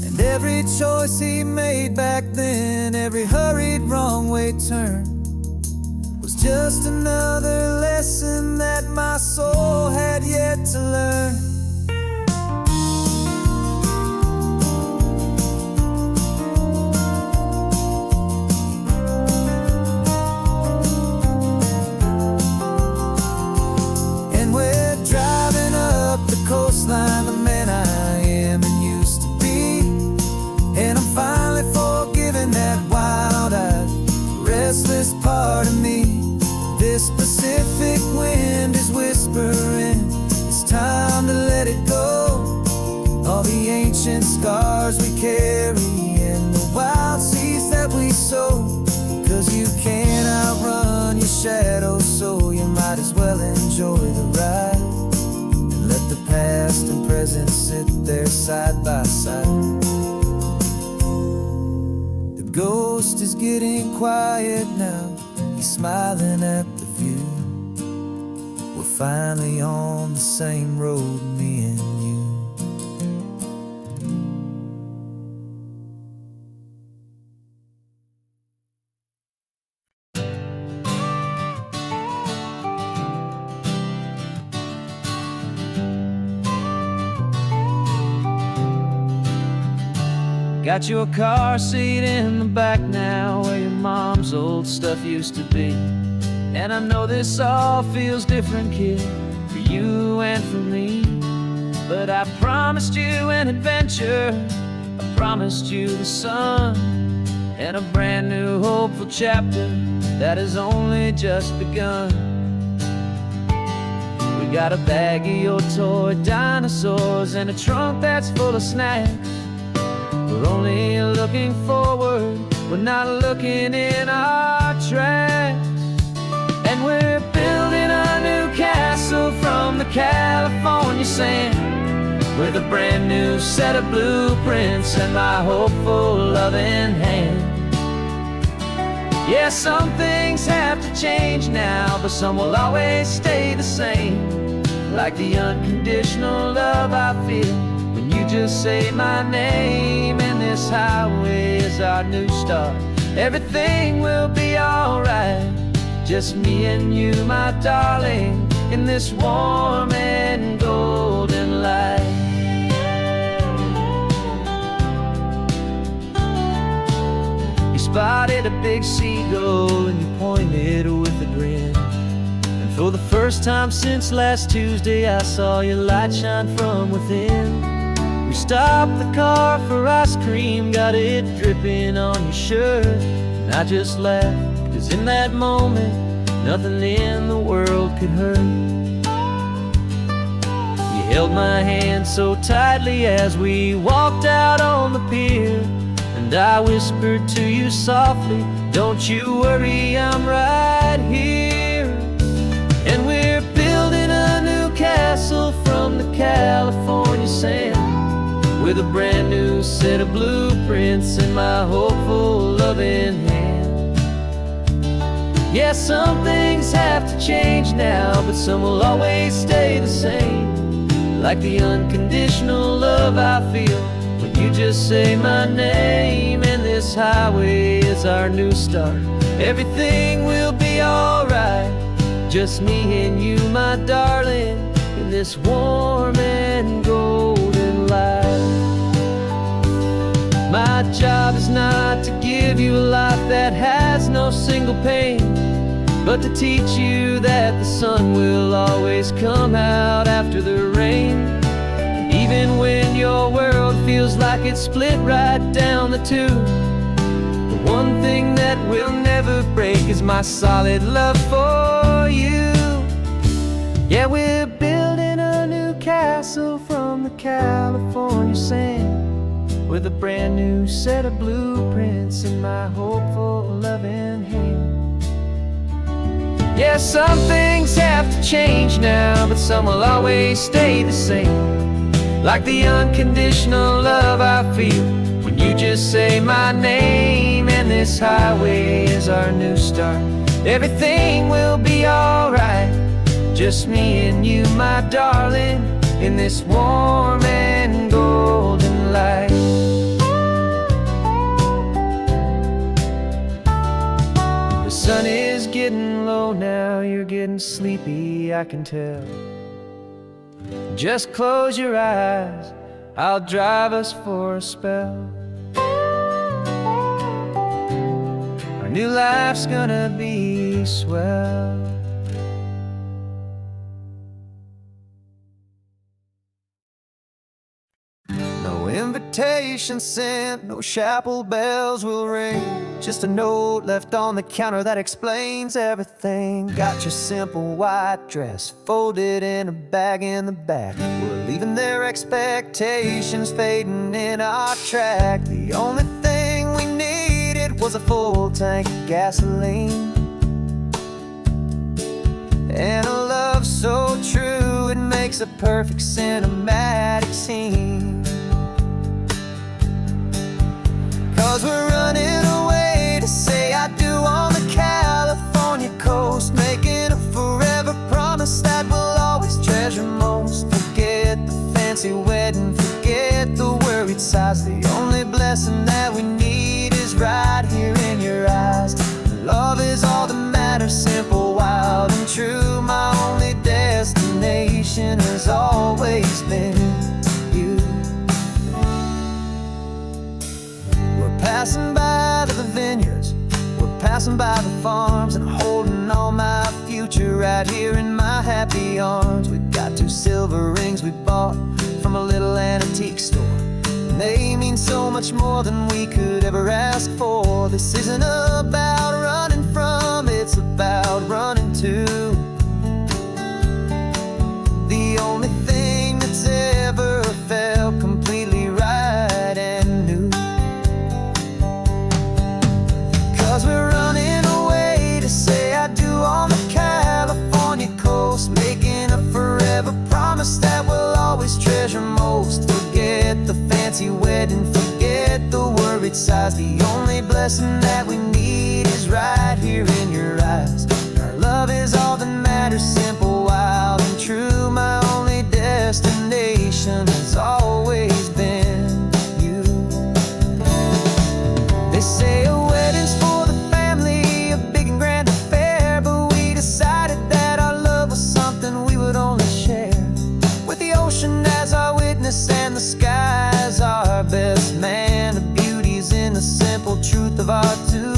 And every choice he made back then, every hurried wrong way turn, was just another lesson that my soul had yet to learn. And we're driving up the coastline, the man I am and used to be. And I'm finally forgiving that wild-eyed, restless part of me. This Pacific wind is whispering, it's time to let it go. All the ancient scars we carry and the wild seeds that we sow. 'Cause you can't outrun your shadow, so you might as well enjoy the ride. And let the past and present sit there side by side. The ghost is getting quiet now, he's smiling at the view. We're finally on the same road, me and you. Got your car seat in the back now, where your mom's old stuff used to be. And I know this all feels different, kid, for you and for me. But I promised you an adventure, I promised you the sun, and a brand new hopeful chapter that has only just begun. We got a bag of your toy dinosaurs and a trunk that's full of snacks. We're only looking forward, we're not looking in our tracks. And we're building a new castle from the California sand, with a brand new set of blueprints and my hopeful loving hand. Yeah, some things have to change now, but some will always stay the same. Like the unconditional love I feel when you just say my name. And this highway is our new start, everything will be alright. Just me and you, my darling, in this warm and golden light. spotted a big seagull and you pointed with a grin. And for the first time since last Tuesday, I saw your light shine from within. We stopped the car for ice cream, got it dripping on your shirt. And I just laughed, 'cause in that moment, nothing in the world could hurt. You held my hand so tightly as we walked out on the pier, and I whispered to you softly, don't you worry, I'm right here. And we're building a new castle from the California sand, with a brand new set of blueprints in my hopeful, loving hand. Yeah, some things have to change now, but some will always stay the same. Like the unconditional love I feel when you just say my name. And this highway is our new start. Everything will be alright, just me and you, my darling, in this warm and golden light. My job is not to give you a life that has no single pain, but to teach you that the sun will always come out after the rain. And even when your world feels like it's split right down the two, the one thing that will never break is my solid love for you. Yeah, we're building a new castle from the California sand, with a brand new set of blueprints in my hopeful, loving hand. Yeah, some things have to change now, but some will always stay the same. Like the unconditional love I feel when you just say my name. And this highway is our new start. Everything will be alright, just me and you, my darling, in this warm and golden light. The sun is getting low now, you're getting sleepy, I can tell. Just close your eyes, I'll drive us for a spell. Our new life's gonna be swell. No invitation sent, no chapel bells will ring, just a note left on the counter that explains everything. Got your simple white dress folded in a bag in the back. We're leaving their expectations fading in our track. The only thing we needed was a full tank of gasoline, and a love so true it makes a perfect cinematic scene. 'Cause we're running away to say I do on the California coast, making a forever promise that we'll always treasure most. Forget the fancy wedding, forget the worried sighs. The only blessing that we need is right here in your eyes. Love is all that matters, simple, wild and true. My only destination has always been you. We're passing by the vineyards, we're passing by the farms, and holding on my future right here in my happy arms. We've got 2 silver rings we bought from a little antique store, and they mean so much more than we could ever ask for. This isn't about running from, it's about running to the only thing that's ever felt completely right and new. 'Cause we're running away to say I do on the California coast, making a forever promise that we'll always treasure most. Forget the fancy wedding, forget the worried sighs. The only blessing that we need is right here in your eyes. Our love is all that matters, simple, wild and true. My only destination has always been you. They say a wedding's for the family, a big and grand affair, but we decided that our love was something we would only share with the ocean as our witness and the sky as our best man. The beauty's in the simple truth of our two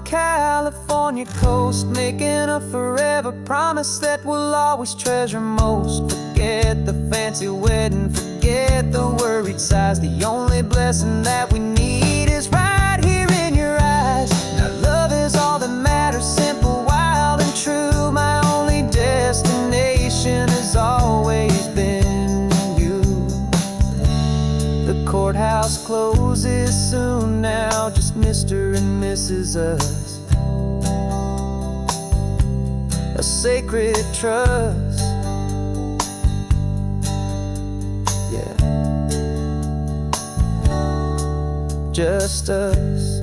California coast, making a forever promise that we'll always treasure most. Forget the fancy wedding, forget the worried sighs. The only blessing that we need is right here in your eyes. Now love is all that matters, simple, wild and true. My only destination has always been you. The courthouse closes soon now, just Mr. and Mrs. Us. A sacred trust, yeah, just us.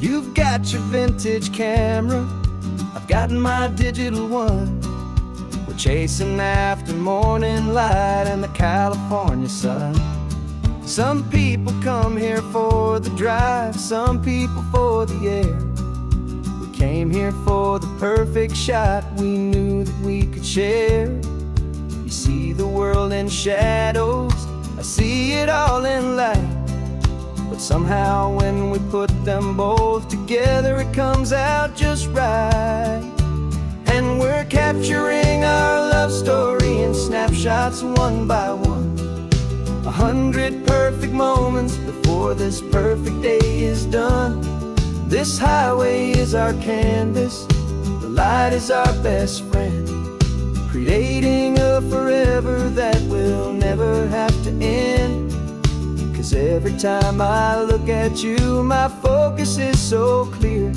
You've got your vintage camera, I've gotten my digital one. We're chasing after morning light and the California sun. Some people come here for the drive, some people for the air. We came here for the perfect shot we knew that we could share. You see the world in shadows, I see it all in light. But somehow when we put them both together, it comes out just right. And we're capturing our love story in snapshots one by one. 100 perfect moments before this perfect day is done. This highway is our canvas, the light is our best friend, creating a forever that will never have to end. 'Cause every time I look at you, my focus is so clear.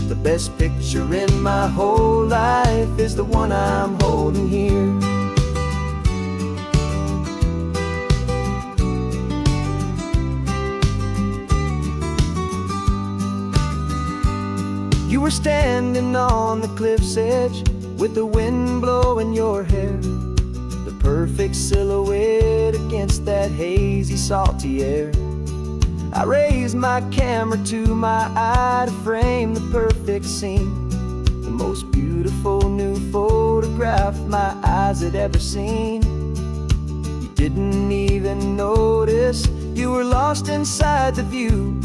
The best picture in my whole life is the one I'm holding here. You were standing on the cliff's edge with the wind blowing your hair, the perfect silhouette against that hazy, salty air. I raised my camera to my eye to frame the perfect scene, the most beautiful new photograph my eyes had ever seen. You didn't even notice you were lost inside the view,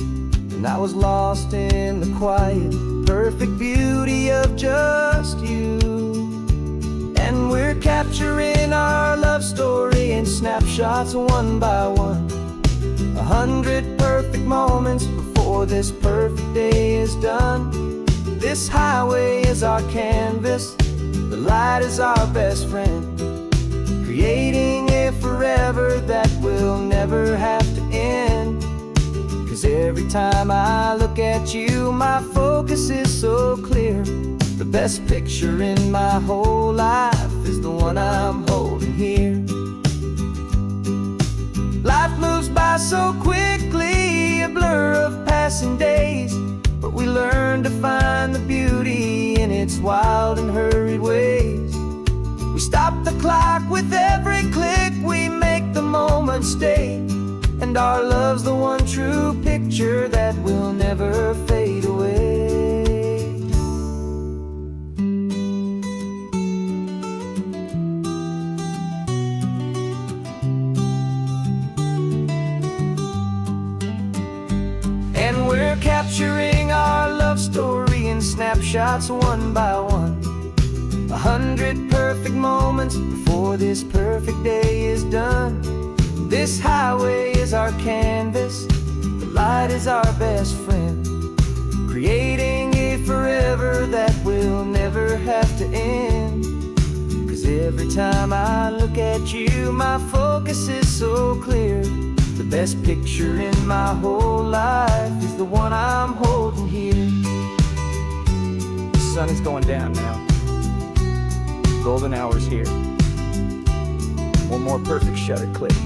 and I was lost in the quiet, perfect beauty of just you. And we're capturing our love story in snapshots one by one. 100 perfect moments before this perfect day is done. This highway is our canvas, the light is our best friend, creating a forever that will never have to end. 'Cause every time I look at you, my focus is so clear. The best picture in my whole life is the one I'm holding here. Life moves by so quickly, a blur of passing days, but we learn to find the beauty in its wild and hurried ways. We stop the clock with every click, we make the moment stay, and our love's the one true picture that will never fade away. And we're capturing our love story in snapshots one by one. 100 perfect moments before this perfect day is done. This highway is our canvas, the light is our best friend, creating a forever that will never have to end. 'Cause every time I look at you, my focus is so clear. The best picture in my whole life is the one I'm holding here. The sun is going down now. Golden hour's here. One more perfect shutter click.